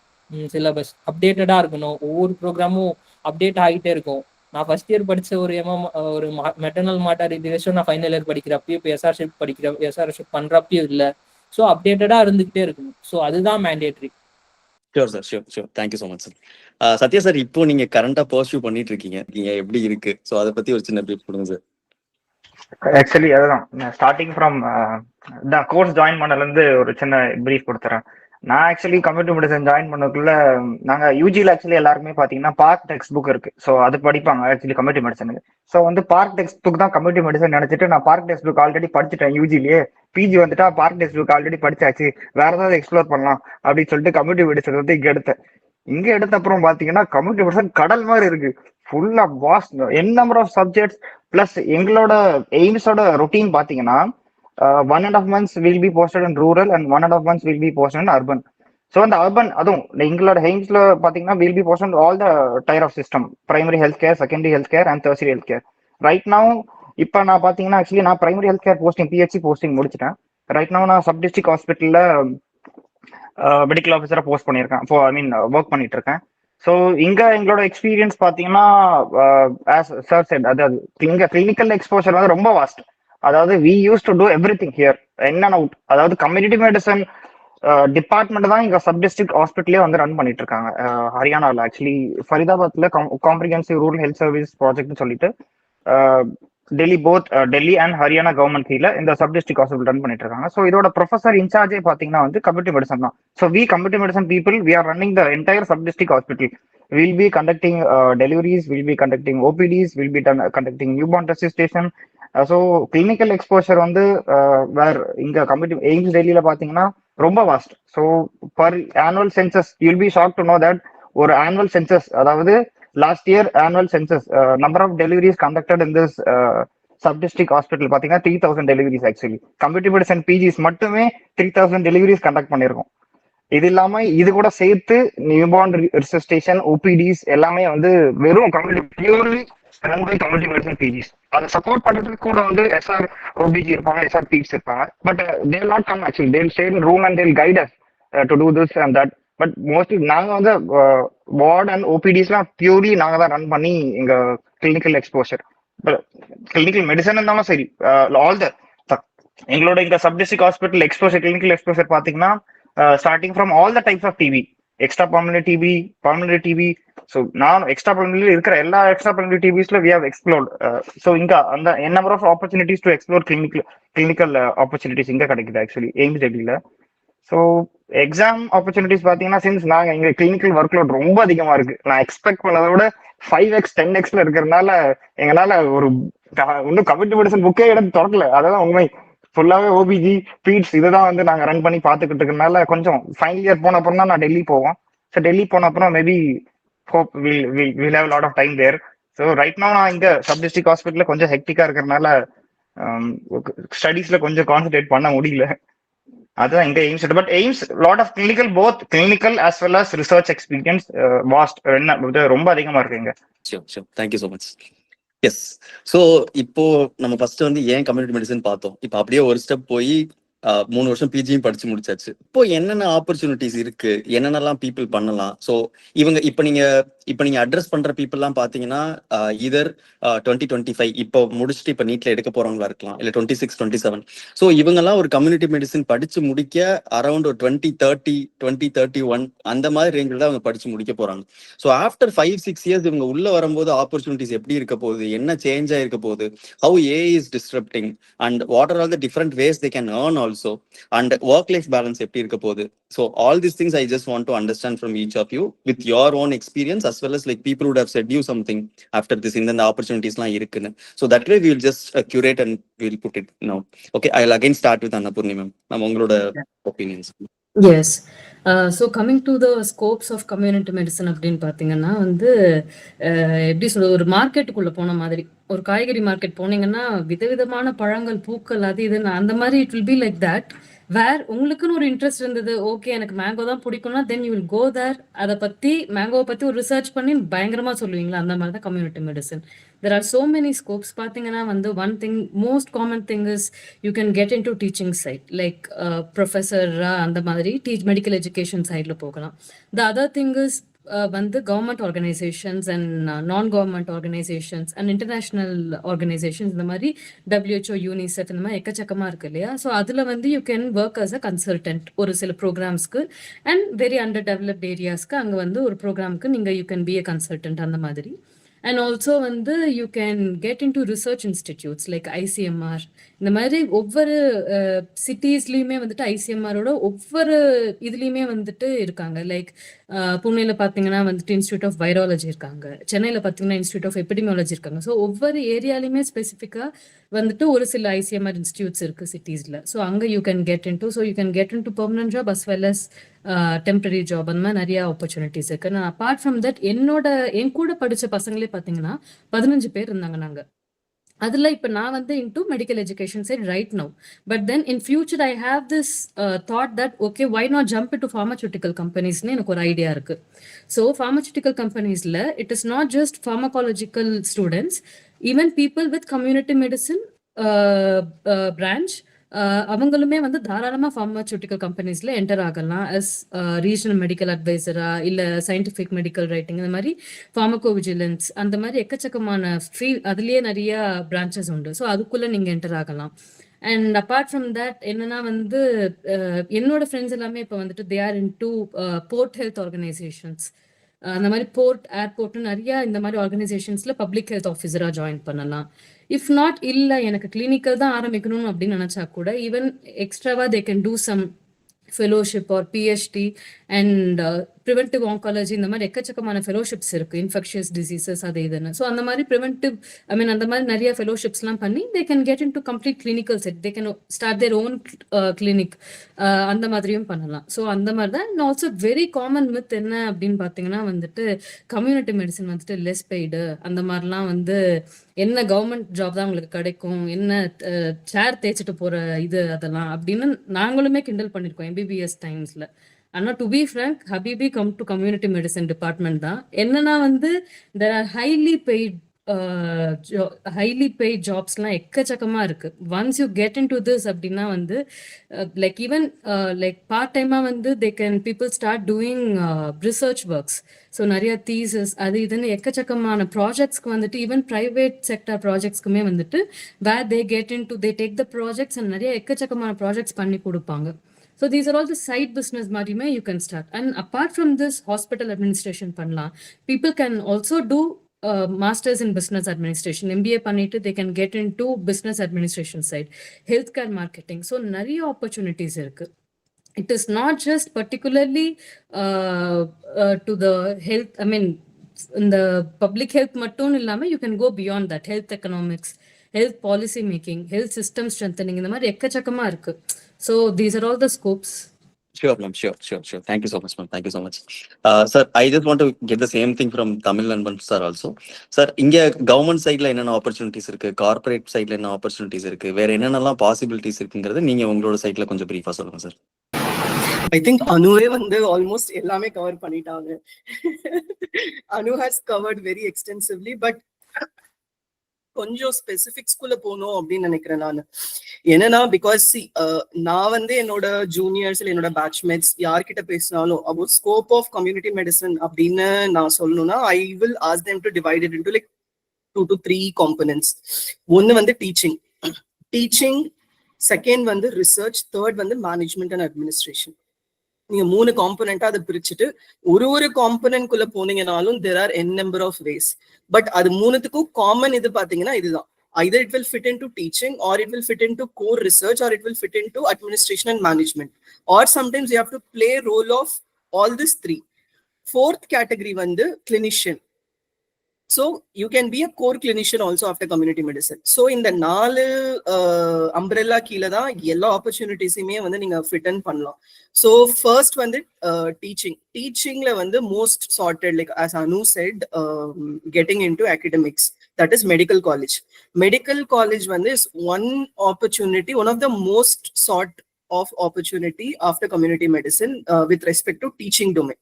சிலபஸ், அப்டேட்டடாக இருக்கணும். ஒவ்வொரு ப்ரோக்ராமும் அப்டேட் ஆகிட்டே இருக்கும். நான் ஃபர்ஸ்ட் இயர் படித்த ஒரு மெட்டர்னல் மார்டாலிட்டி ரேஷியோ நான் ஃபைனல் இயர் படிக்கிறப்பயும் இப்போ எஸ்ஆர்ஷிப் பண்ணுறப்பயும் இல்லை. ஸோ அப்டேட்டடாக இருந்துகிட்டே இருக்கணும். ஸோ அதுதான் mandatory. Sure sir, sure. Thank you so much sir. Sathya sir, இப்போ நீங்க கரண்டா பர்சியூ பண்ணிட்டு இருக்கீங்க, எப்படி இருக்கு? ஸோ அதை பத்தி ஒரு சின்ன பிரீஃப் கொடுங்க சார். ஆக்சுவலி அதுதான் ஸ்டார்டிங் ஃப்ரம் கோர்ஸ் ஜாயின் பண்ணலேருந்து ஒரு சின்ன பிரீஃப் கொடுத்துறேன். நான் ஆக்சுவலி கம்ப்யூட்டர் மெடிசன் ஜாயின் பண்ணக்குள்ள நாங்கள் யூஜியில் ஆக்சுவலி எல்லாருமே பார்த்தீங்கன்னா பார்க் டெக்ஸ்ட் புக் இருக்கு. ஸோ அது படிப்பாங்க ஆக்சுவலி கம்ப்யூட்டர் மெடிசனுக்கு. ஸோ வந்து பார்க் டெக்ஸ்ட் புக் தான் கம்ப்யூட்டர் மெடிசன் நினைச்சிட்டு நான் பார்க் டெக்ஸ்ட் புக் ஆல்ரெடி படிச்சுட்டேன் யூஜிலேயே. பிஜி வந்துட்டா பார்க் டெக்ஸ்ட் புக் ஆல்ரெடி படிச்சாச்சு, வேற ஏதாவது எக்ஸ்ப்ளோர் பண்ணலாம் அப்படின்னு சொல்லிட்டு கம்ப்யூட்டர் மெடிசன் வந்து இங்க எடுத்த அப்புறம் பாத்தீங்கன்னா கம்ப்யூட்டர் மெடிசன் கடல் மாதிரி இருக்கு. ஃபுல்லா vast number of subjects. Plus எங்களோட எய்ம்ஸோட ரொட்டீன் பாத்தீங்கன்னா 1.5 months will be posted in rural and 1.5 months will be posted in urban. So அந்த அர்பன் அதுவும் எங்களோட எய்ம்ஸ்ல பாத்தீங்கன்னா will be posted all the tier of system, primary health care, secondary health care and tertiary health care. Right now இப்போ நான் பாத்தீங்கன்னா actually நான் primary health care posting PHC posting முடிச்சிட்டேன். Right now நான் சப் டிஸ்ட்ரிக்ட் ஹாஸ்பிட்டல்ல medical ஆஃபீஸரா post பண்ணியிருக்கேன், work பண்ணிட்டு இருக்கேன். ஸோ இங்க எங்களோட எக்ஸ்பீரியன்ஸ் பாத்தீங்கன்னா சார் செட், அதாவது இங்க கிளினிக்கல் எக்ஸ்போஷர் வந்து ரொம்ப வாஸ்ட். அதாவது we use to do everything here, in and out. அதாவது கம்யூனிட்டி மெடிசன் டிபார்ட்மெண்ட் தான் இங்க சப் டிஸ்ட்ரிக்ட் ஹாஸ்பிட்டலே வந்து ரன் பண்ணிட்டு இருக்காங்க ஹரியானாவில். ஆக்சுவலி ஃபரிதாபாத்ல காம்ப்ரிஹென்சிவ் ரூரல் ஹெல்த் சர்வீஸ் ப்ராஜெக்ட்னு சொல்லிட்டு டெல்லி அண்ட் ஹரியானா கவர்மெண்ட் கீழ இந்த சப் டிஸ்ட்ரிக்ட் ஹாஸ்பிட்டல் ரன் பண்ணிட்டு இருக்காங்க. ஸோ இதோட ப்ரொஃபசர் இன்சார்ஜே பாத்தீங்கன்னா வந்து கம்ப்யூட்டர் மெடிசன் தான். So we computer medicine people we are running the entire sub district hospital. We'll be conducting deliveries, we'll be conducting OPDs, we'll be conducting newborn resuscitation. So clinical exposure வந்து வேர் இங்க computer AIIMS டெல்லியில பாத்தீங்கன்னா ரொம்ப vast. So per annual census you'll be shock to know that ஒரு annual census, அதாவது last year annual census number of deliveries conducted in this sub district hospital பாத்தீங்கன்னா 3000 deliveries. Actually computer medicine PGs மட்டுமே 3000 deliveries conduct பண்ணியிருக்கோம். இது இல்லாம இது கூட சேர்த்து நியூபார்ன் ரிசஸ்டேஷன், OPDs எல்லாமே வந்து வெறும் பியூர்லி கம்யூனிட்டி மெடிசன் PGs. அதை சப்போர்ட் பண்றதுக்கு கூட வந்து SR OBG இருப்பாங்க, SR PGs இருப்பாங்க. But they will not come actually, they will stay in room and they will guide us to do this and that. But mostly நாங்க வந்து ward and OPDஸ்லாம் purely நாங்க தான் run பண்ணி எங்க clinical exposure, clinical medicine இருந்தாலும் சரி all the எங்களோட இங்க sub district hospital exposure, clinical exposure பாத்தீங்கன்னா starting from all the types of TB, extra pulmonary TB, pulmonary TB. So நான் extra pulmonary இருக்கிற எல்லா extra pulmonary TBsல we have explored. So இங்க அந்த number of opportunities to explore clinical opportunities இங்க கிடைக்குது actually AIIMS டெல்லியில. So exam opportunities பாத்தீங்கன்னா since நாங்க எங்க கிளினிக்கல் ஒர்க் லோட் ரொம்ப அதிகமா இருக்கு. நான் எக்ஸ்பெக்ட் பண்ணதை விட 5x 10xல இருக்கிறதுனால எங்களால ஒரு இன்னும் கம்யூனிட்டி மெடிசன் புக்கே எடுத்து திறக்கல. அதான் உண்மை. ஃபுல்லாவே ஓபிஜி பீட்ஸ் இதுதான் வந்து நாங்க ரன் பண்ணி பாத்துக்கிட்டு இருக்கறனால கொஞ்சம் ஃபைனல் இயர் போன அப்புறம் தான் நான் டெல்லி போவோம். ஸோ டெல்லி போன அப்புறம் maybe hope will have lot of time there. So right now நான் இங்க சப் டிஸ்ட்ரிக்ட் ஹாஸ்பிட்டல்ல கொஞ்சம் ஹெக்டிக்கா இருக்கிறதுனால ஸ்டடீஸ்ல கொஞ்சம் கான்சென்ட்ரேட் பண்ண முடியல. அதுதான் எங்க AIIMS. But AIIMS lot of clinical both clinical as well as research experience vast ரொம்ப அதிகமா இருக்குங்க. Sure sure, thank you so much. Yes, so இப்போ நம்ம ஃபர்ஸ்ட் வந்து ஏன் கம்யூனிட்டி மெடிசன் பார்த்தோம். இப்போ அப்படியே ஒரு ஸ்டெப் போய் 3 வருஷம் பிஜியும் படிச்சு முடிச்சாச்சு. இப்போ என்னென்ன ஆப்பர்ச்சுனிட்டிஸ் இருக்கு, என்னென்னலாம் பீப்புள் பண்ணலாம். ஸோ இவங்க இப்போ நீங்க அட்ரஸ் பண்ற பீப்புள்லாம் பாத்தீங்கன்னா இதர் 2025 இப்போ முடிச்சுட்டு இப்போ நீட்ல எடுக்க போறவங்களா இருக்கலாம், இல்ல 26 27. ஸோ இவங்கெல்லாம் ஒரு கம்யூனிட்டி மெடிசன் படிச்சு முடிக்க அரௌண்ட் ஒரு 2031 அந்த மாதிரி ரேஞ்சில் தான் அவங்க படிச்சு முடிக்க போறாங்க. ஸோ ஆஃப்டர் 5-6 இயர்ஸ் இவங்க உள்ள வரும்போது ஆப்பர்ச்சுனிட்டிஸ் எப்படி இருக்க போகுது, என்ன சேஞ்ச் ஆயிருக்க போகுது, how AI is disrupting and what are all the different ways they can earn also, and work life balance எப்படி இருக்க போகுது. So all these things I just want to understand from each of you with your own experience as well as like people would have said you something after this in the opportunities la irukku. So that way we will just curate and we will put it now. Okay, I'll again start with Annapurni ma'am. Nam ungaloda opinions. Yes. So coming to the scopes of community medicine அப்படின்னு பார்த்தீங்கன்னா வந்து எப்படி சொல்ற, ஒரு மார்க்கெட்டுக்குள்ள போன மாதிரி, ஒரு காய்கறி மார்க்கெட் போனீங்கன்னா விதவிதமான பழங்கள் பூக்கள் அது இதுன்னு அந்த மாதிரி it will be like that. Where உங்களுக்குன்னு ஒரு இன்ட்ரெஸ்ட் இருந்தது, ஓகே எனக்கு மேங்கோ தான் பிடிக்கும்னா தென் யூ வில் கோ தேர். அதை பத்தி மேங்கோவை பத்தி ஒரு ரிசர்ச் பண்ணி பயங்கரமா சொல்லுவீங்களா, அந்த மாதிரி தான் community medicine. There are so many scopes. பார்த்தீங்கன்னா வந்து one thing, most common thing is you can get in to teaching side, like ப்ரொஃபஸரா அந்த மாதிரி மெடிக்கல் எஜுகேஷன் சைட்ல போகலாம். த அதர் திங் இஸ் வந்து government organisations and non government organisations and international organisations, இந்த மாதிரி WHO, UNICEF இந்த மாதிரி எக்கச்சக்கமா இருக்கு இல்லையா. ஸோ அதுல வந்து you can work as a consultant ஒரு சில ப்ரோக்ராம்ஸ்க்கு அண்ட் வெரி அண்டர் டெவலப்ட் ஏரியாஸ்க்கு அங்கே வந்து ஒரு ப்ரோக்ராம்க்கு நீங்கள் you can be a consultant அந்த மாதிரி. அண்ட் ஆல்சோ வந்து you can get in to research institutes like ICMR. இந்த மாதிரி ஒவ்வொரு சிட்டிஸ்லையுமே வந்துட்டு ICMRோட ஒவ்வொரு இதுலேயுமே வந்துட்டு இருக்காங்க. லைக் புனேல பார்த்தீங்கன்னா வந்துட்டு இன்ஸ்டியூட் ஆஃப் வைராலஜி இருக்காங்க, சென்னையில் பார்த்தீங்கன்னா இன்ஸ்டியூட் ஆஃப் எபிடமியாலஜி இருக்காங்க. ஸோ ஒவ்வொரு ஏரியாலையுமே ஸ்பெசிஃபிக்காக வந்துட்டு ஒரு சில ICMR இன்ஸ்டியூட்ஸ் இருக்கு சிட்டிஸில். ஸோ அங்கே you can get in to, so you can get in to permanent job as well as temporary job. அந்த மாதிரி நிறைய ஆப்பர்ச்சுனிட்டிஸ் இருக்கு. நான் அப்பார்ட் ஃப்ரம் தட் என் கூட படித்த பசங்களே பார்த்தீங்கன்னா 15 பேர் இருந்தாங்க நாங்கள். அதுல இப்ப நான் வந்து into medical education side right now. But then in future I have this thought that okay why not jump to pharmaceutical கம்பெனிஸ்னு எனக்கு ஒரு ஐடியா இருக்கு. ஸோ ஃபார்மசூட்டிக்கல் கம்பெனிஸ்ல it is not just pharmacological students, even people with community medicine branch அவங்களுமே வந்து தாராளமா pharmaceutical கம்பெனிஸ்ல enter ஆகலாம் அஸ் ரீஜனல் மெடிக்கல் அட்வைசரா, இல்ல சயின்டிபிக் மெடிக்கல் ரைட்டிங், இந்த மாதிரி ஃபார்மகோ விஜிலன்ஸ், அந்த மாதிரி எக்கச்சக்கமான அதுலயே நிறைய பிரான்ச்சஸ் உண்டு. ஸோ அதுக்குள்ள நீங்க என்டர் ஆகலாம். அண்ட் அப்பார்ட் ஃப்ரம் தட் என்னன்னா வந்து என்னோட ஃப்ரெண்ட்ஸ் எல்லாமே இப்போ வந்துட்டு they are into port health organisations, அந்த மாதிரி போர்ட் ஏர்போர்ட் நிறைய இந்த மாதிரி ஆர்கனைசேஷன்ஸ்ல பப்ளிக் ஹெல்த் ஆஃபீஸரா ஜாயின் பண்ணலாம். இஃப் நாட் இல்லை எனக்கு கிளினிக்கல் தான் ஆரம்பிக்கணும் அப்படின்னு நினைச்சா கூட ஈவன் எக்ஸ்ட்ராவா they can do some fellowship or PhD and preventive oncology, இந்த மாதிரி எக்கச்சக்கமான ஃபெலோஷிப்ஸ் இருக்கு, இன்ஃபெக்ஷியஸ் டிசீசஸ் அது இதுன்னு. ஸோ அந்த மாதிரி ப்ரிவென்டிவ் அந்த மாதிரி நிறைய ஃபெலோஷிப்ஸ்லாம் பண்ணி they can get in to complete clinical set, they can start their own clinic, அந்த மாதிரியும் பண்ணலாம். ஸோ அந்த மாதிரி தான். And also very common myth என்ன அப்படின்னு பார்த்தீங்கன்னா வந்துட்டு கம்யூனிட்டி மெடிசன் வந்துட்டு லெஸ் பெய்டு, அந்த மாதிரிலாம் வந்து என்ன கவர்மெண்ட் ஜாப் தான் உங்களுக்கு கிடைக்கும், என்ன சேர் தேய்ச்சிட்டு போற இது அதெல்லாம் அப்படின்னு நாங்களுமே கிண்டல் பண்ணியிருக்கோம் MBBS டைம்ஸ்ல. ஆனா டு பி ஃப்ராங்க் ஹபிபி come to community medicine department தான். என்னன்னா வந்து தேர் ஆர் ஹைலி பெய்ட் ஜாப்ஸ்லாம் எக்கச்சக்கமா இருக்கு. Once you get in to this அப்படின்னா வந்து லைக் ஈவன் லைக் பார்ட் டைமா வந்து they can people start doing research works. So நிறைய தீசஸ் அது இதுன்னு எக்கச்சக்கமான ப்ராஜெக்ட்ஸ்க்கு வந்துட்டு ஈவன் பிரைவேட் செக்டர் ப்ராஜெக்ட்ஸ்க்குமே வந்துட்டு where they get in to they take the projects and நிறைய எக்கச்சக்கமான ப்ராஜெக்ட்ஸ் பண்ணி கொடுப்பாங்க. So these are all the side business மாதிரியுமே you can start. And apart from this hospital administration பண்ணலாம். People can also do masters in business administration, MBA பண்ணிட்டு they can get into business administration side, healthcare marketing. So நிறைய opportunities இருக்கு. it is not just particularly to the health, I mean, in the public health மட்டும் இல்லாம you can go beyond that, health economics, health policy making, health system strengthening, இந்த மாதிரி எக்கச்சக்கமா இருக்கு. So these are all the scopes. Sure, ma'am. Sure. Thank you so much, ma'am. Thank you so much. Sir, I just want to get the same thing from Tamil Nanban sir also. Sir, இங்க government சைட்ல என்னென்ன opportunities இருக்கு, corporate சைட்ல என்ன opportunities இருக்கு, வேற என்னென்னலாம் possibilities இருக்குங்கிறது நீங்க உங்களோட சைட்ல கொஞ்சம் பிரீஃபா சொல்லுங்க சார். I think அனுவே வந்து ஆல்மோஸ்ட் எல்லாமே கவர் பண்ணிட்டாங்க. அனு has covered very extensively, but கொஞ்சம் ஸ்பெசிபிக்ஸ்குள்ள போகணும் அப்படின்னு நினைக்கிறேன் நான். என்னன்னா பிகாஸ் நான் வந்து என்னோட ஜூனியர்ஸ் இல்லை என்னோட பேட்ச்மேட்ஸ் யார்கிட்ட பேசினாலும் about scope of community medicine அப்படின்னு நான் சொல்லணும்னா I will ask them to divide it into like 2 to 3 components. ஒன்னு வந்து டீச்சிங், செகண்ட் வந்து ரிசர்ச், தேர்ட் வந்து மேனேஜ்மெண்ட் அண்ட் அட்மினிஸ்ட்ரேஷன். நீங்க 3 காம்பனண்டா அதை பிரிச்சுட்டு ஒரு காம்பனன்ட் குள்ள போனீங்கனாலும் there are n number of ways. But அது மூணுத்துக்கும் காமன் இது பாத்தீங்கன்னா இதுதான். Either it will fit into teaching, or it will fit into core research, or it will fit into administration and management, or sometimes you have to play role of all these 3. Fourth category வந்து clinician. So you can be a core clinician also after community medicine. So இந்த 4 umbrella கீழ தான் எல்லா ஆப்பர்ச்சுனிட்டிஸுமே வந்து நீங்க fit and பண்ணலாம். So first வந்து teachingல வந்து most sorted, like as Anu said, getting into academics, that is medical college வந்து is one opportunity, one of the most sought of opportunity after community medicine with respect to teaching domain.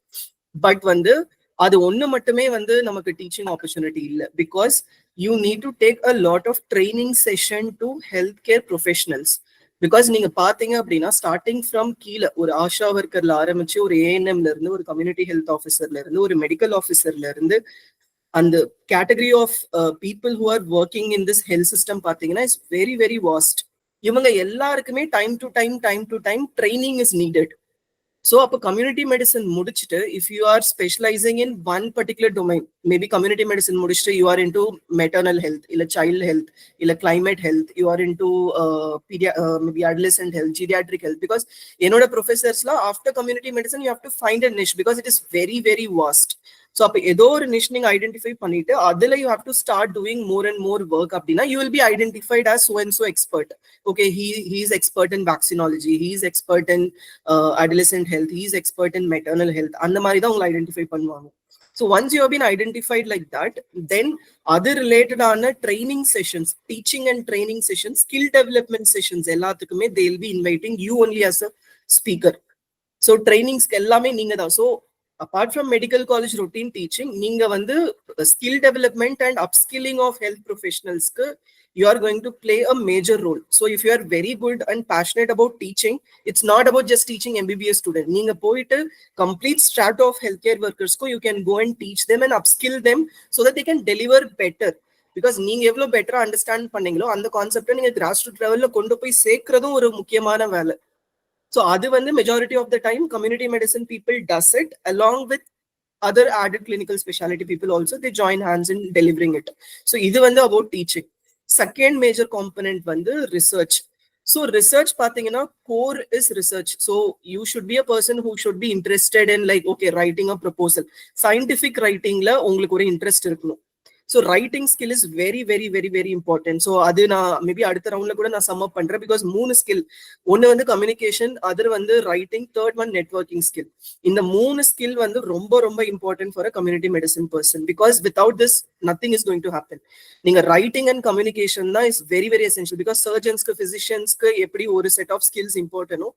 But வந்து அது ஒண்ணு மட்டுமே வந்து நமக்கு teaching opportunity இல்ல, because you need to take a lot of training session to health care professionals. Because நீங்க பாத்தீங்க அப்படின்னா ஸ்டார்டிங் ஃப்ரம் கீழே ஒரு ஆஷா ஒர்க்கர்ல ஆரம்பிச்சு ஒரு ஏஎன்எம்ல இருந்து ஒரு கம்யூனிட்டி ஹெல்த் ஆஃபீஸர்ல இருந்து ஒரு மெடிக்கல் ஆஃபீஸர்ல இருந்து அந்த category of people who are working in this health system பாத்தீங்கன்னா இட்ஸ் வெரி வெரி வாஸ்ட். இவங்க எல்லாருக்குமே time to time training is needed. So அப்போ community medicine முடிச்சிட்டு if you are specializing in one particular domain, maybe community medicine முடிச்சிட்டு you are into maternal health, இல்ல child health, இல்ல climate health, you are into maybe adolescent health, geriatric health, because என்னோட professors-ல after community medicine you have to find a niche because it is very very vast. So அப்போ ஏதோ ஒரு niche நீங்க identify பண்ணிட்டு அதுல you have to start doing more and more work அப்படின்னா you will be identified as so and so expert. Okay, he is expert in vaccinology, he is expert in adolescent health, he is expert in maternal health. அந்த மாதிரி தான் உங்களை identify பண்ணுவாங்க. So once you have been identified like that, then other related ஆன training sessions, teaching and training sessions, skill development sessions எல்லாத்துக்குமே they will be inviting you only as a speaker. So trainings எல்லாமே நீங்க தான். So apart from medical college routine teaching, நீங்க வந்து skill development and upskilling of health professionals க்கு you are going to play a major role. So if you are very good and passionate about teaching, it's not about just teaching MBBS student. நீங்க போயிட்டு complete strata of healthcare workers க்கு you can go and teach them and upskill them so that they can deliver better. Because நீங்க எவ்வளவு பெட்டரா understand பண்ணீங்களோ அந்த கான்செப்டை நீங்க கிராஸ் ரூட் லெவல்ல கொண்டு போய் சேர்க்கிறதும் ஒரு முக்கியமான வேலை. So அது வந்து majority of the time community medicine people does it along with other added clinical specialty people also, they join hands in delivering it. So இது வந்து about teaching. Second major component வந்து research. So research பாத்தீங்கன்னா core is research. So you should be a person who should be interested in like okay writing a proposal. Scientific writingல உங்களுக்கு ஒரு interest இருக்கணும். So writing skill is very very very very important. So அது நான் maybe அடுத்த ரவுண்ட்ல கூட நான் some அப் பண்றேன் பிகாஸ் 3 ஸ்கில், ஒன்னு வந்து கம்யூனிகேஷன், அதர் வந்து writing, third one networking skill. இந்த 3 ஸ்கில் வந்து ரொம்ப ரொம்ப important for a community medicine person because without this nothing is going to happen. நீங்க ரைட்டிங் அண்ட் கம்யூனிகேஷன் தான் is very very essential because சர்ஜன்ஸ்க்கு பிசிஷியன்ஸ்க்கு எப்படி ஒரு செட் ஆஃப் ஸ்கில்ஸ் இம்பார்ட்டனோ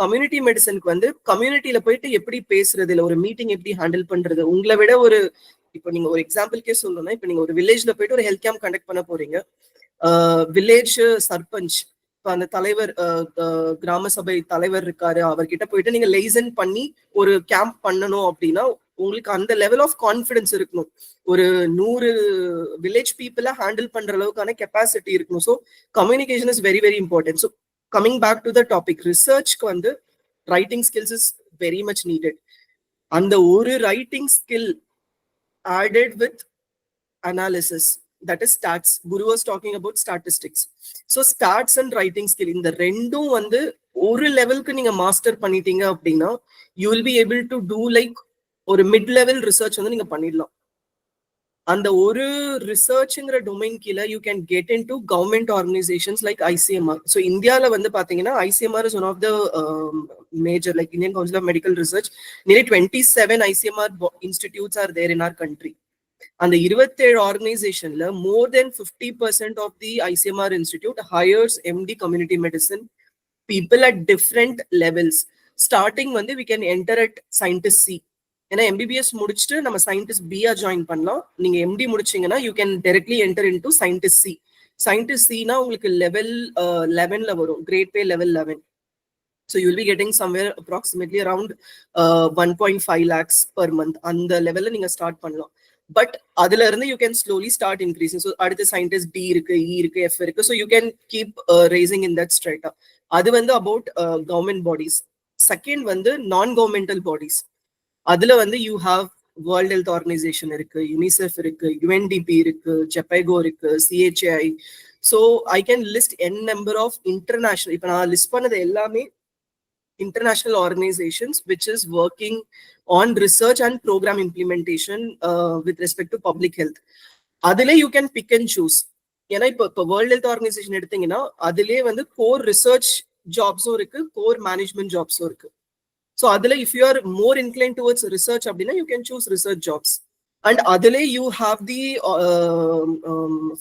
கம்யூனிட்டி மெடிசனுக்கு வந்து கம்யூனிட்டியில போயிட்டு எப்படி பேசுறது, இல்லை ஒரு மீட்டிங் எப்படி ஹேண்டில் பண்றது. உங்களை விட ஒரு இப்போ நீங்க ஒரு எக்ஸாம்பிள்கே சொல்லணும்னா இப்போ நீங்க ஒரு வில்லேஜ்ல போயிட்டு ஒரு ஹெல்த் கேம்ப் கண்டக்ட் பண்ண போறீங்க, வில்லேஜ் சர்பஞ்ச் அந்த தலைவர், கிராம சபை தலைவர் இருக்காரு, அவர்கிட்ட போயிட்டு நீங்க லைசன் பண்ணி ஒரு கேம்ப் பண்ணணும் அப்படின்னா உங்களுக்கு அந்த லெவல் ஆஃப் கான்ஃபிடன்ஸ் இருக்கணும். ஒரு 100 வில்லேஜ் பீப்புளை ஹேண்டில் பண்ற அளவுக்கான கெப்பாசிட்டி இருக்கணும். So communication is very very important. So coming back to the topic, ரிசர்ச்க்கு வந்து writing skills is very much needed. அந்த ஒரு writing skill added with analysis, that is stats. Guru was talking about statistics. So stats and writing skill, இந்த ரெண்டும் வந்து ஒரு லெவலுக்கு நீங்க மாஸ்டர் பண்ணிட்டீங்க அப்படின்னா you will be able to do like ஒரு மிட் லெவல் ரிசர்ச் வந்து நீங்க பண்ணிடலாம். அந்த ஒரு ரிசர்ச்ங்கிற டொமைன் கீழே you can get in to government organisations like ICMR. So இந்தியாவில் வந்து பார்த்தீங்கன்னா ICMR is one of the major, like Indian Council of Medical Research. Nearly 27 ICMR institutes are there in our country. அந்த 27 ஆர்கனைசேஷன்ல more than 50% of the ICMR institute hires MD community medicine people at different levels. Starting வந்து we can enter at scientist C. ஏன்னா MBBS முடிச்சுட்டு நம்ம scientist பிஆ join பண்ணலாம். நீங்க MD முடிச்சீங்கன்னா you can directly enter into scientist C. Scientist சினா உங்களுக்கு லெவல் 11ல வரும், grade pay level 11. So you will be getting somewhere approximately around 1.5 lakhs per month. அந்த லெவல்ல நீங்க ஸ்டார்ட் பண்ணலாம். பட் அதுல இருந்து you can slowly start increasing. So அடுத்த சயின்டிஸ்ட் டி இருக்கு, இ இருக்கு, எஃப் இருக்கு. So you can keep raising in that ஸ்ட்ரைட்டா. அது வந்து அபவுட் கவர்மெண்ட் பாடிஸ். செகண்ட் வந்து நான் கவர்மெண்டல் பாடிஸ். அதுல வந்து you have World Health Organisation இருக்கு, யுனிசெஃப் இருக்கு, யுஎன்டிபி இருக்கு, ஜெபைகோ இருக்கு, CHI. So I can list n number of international, இப்போ நான் லிஸ்ட் பண்ணது எல்லாமே international organizations which is working on research and program implementation with respect to public health. Adile you can pick and choose. ஏன்னா இப்போ world Health organisation எடுத்தீங்கன்னா அதிலே வந்து core research ஜாப்ஸும் இருக்கு, கோர் மேனேஜ்மெண்ட் ஜாப்ஸும் இருக்கு. ஸோ அதுல if you are more incline towards research அப்படின்னா you can choose research jobs. And அதுல you have the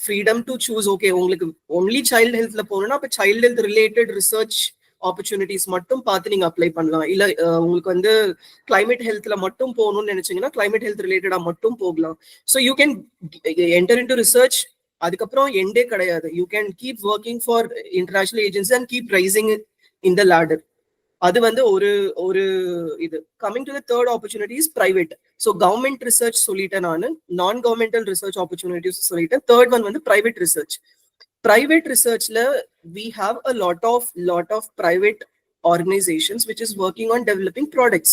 freedom to choose. Okay, உங்களுக்கு ஒன்லி சைல்டு ஹெல்த்ல போகணும்னா அப்போ child health related research opportunities மட்டும் பார்த்து நீங்க அப்ளை பண்ணலாம். இல்ல உங்களுக்கு வந்து கிளைமேட் ஹெல்த்ல மட்டும் போகணும்னு நினைச்சீங்கன்னா கிளைமேட் ஹெல்த் ரிலேட்டடா மட்டும் போகலாம். So you can enter into research. அதுக்கப்புறம் எண்டே கிடையாது. You can keep working for international agency and keep rising in the ladder. அது வந்து ஒரு இது. Coming to the third opportunities private. So government research சொல்லிட்டேன் நான், நான் கவர்மெண்டல் ரிசர்ச் ஆப்பர்ச்சுனிட்டிஸ் சொல்லிட்டேன். தேர்ட் ஒன் வந்து பிரைவேட் ரிசர்ச். Private researchல we have a lot of private organizations which is working on developing products.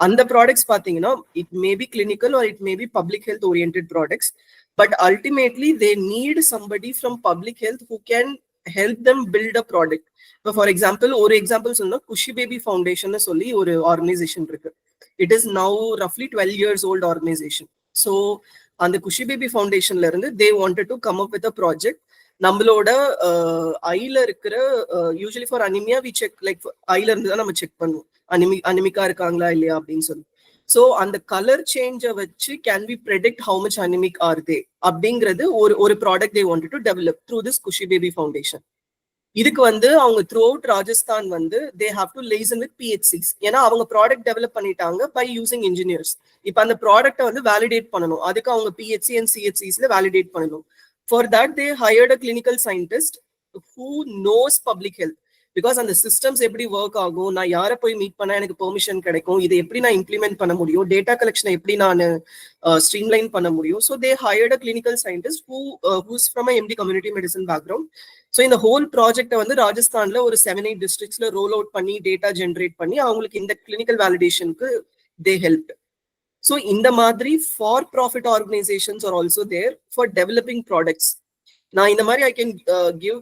And the products பாத்தீங்கன்னா it may be clinical or it may be public health oriented products, but ultimately they need somebody from public health who can help them build a product. For example, ஒரு example சொன்னா குஷி baby foundation சொல்லி ஒரு organisation இருக்கு. It is now roughly 12 years old organization. So அந்த குஷி baby ஃபவுண்டேஷன்ல இருந்து they wanted to come up with a project. நம்மளோட ஐல இருக்கிற usually for anaemia we check, like ஐல இருந்து தான் நம்ம செக் பண்ணுவோம் அனிமிக்கா இருக்காங்களா இல்லையா அப்படின்னு சொல்லி. ஸோ அந்த கலர் சேஞ்சை வச்சு can we predict how much anaemic are they அப்படிங்கிறது ஒரு product they wanted to develop through this Khushi baby foundation. இதுக்கு வந்து அவங்க த்ரூ அவுட் ராஜஸ்தான் வந்து they have to listen with PHCs. ஏன்னா அவங்க ப்ராடக்ட் டெவலப் பண்ணிட்டாங்க பை யூசிங் இன்ஜினியர்ஸ். இப்போ அந்த ப்ராடக்ட்டை வந்து வேலிடேட் பண்ணணும். அதுக்கு அவங்க பிஹெச்சி அண்ட் சிஹெச்சிஸ்ல வேலிடேட் பண்ணணும். For that, they hired a clinical scientist who knows public health. Because அந்த systems எப்படி ஒர்க் ஆகும், நான் யாரை போய் மீட் பண்ணா எனக்கு பெர்மிஷன் கிடைக்கும், இதை எப்படி நான் இம்ப்ளிமெண்ட் பண்ண முடியும், டேட்டா கலெக்ஷனை எப்படி நான் ஸ்ட்ரீம்லைன் பண்ண முடியும். So they hired a clinical scientist who's from a MD community medicine background. So இந்த ஹோல் ப்ராஜெக்டை வந்து ராஜஸ்தான்ல ஒரு 7-8 டிஸ்ட்ரிக்ட்ஸ்ல ரோல் அவுட் பண்ணி டேட்டா ஜென்ரேட் பண்ணி அவங்களுக்கு இந்த கிளினிக்கல் வேலிடேஷனுக்கு they help. So in the madri for-profit organizations are also there for developing products. Now in the mari I can give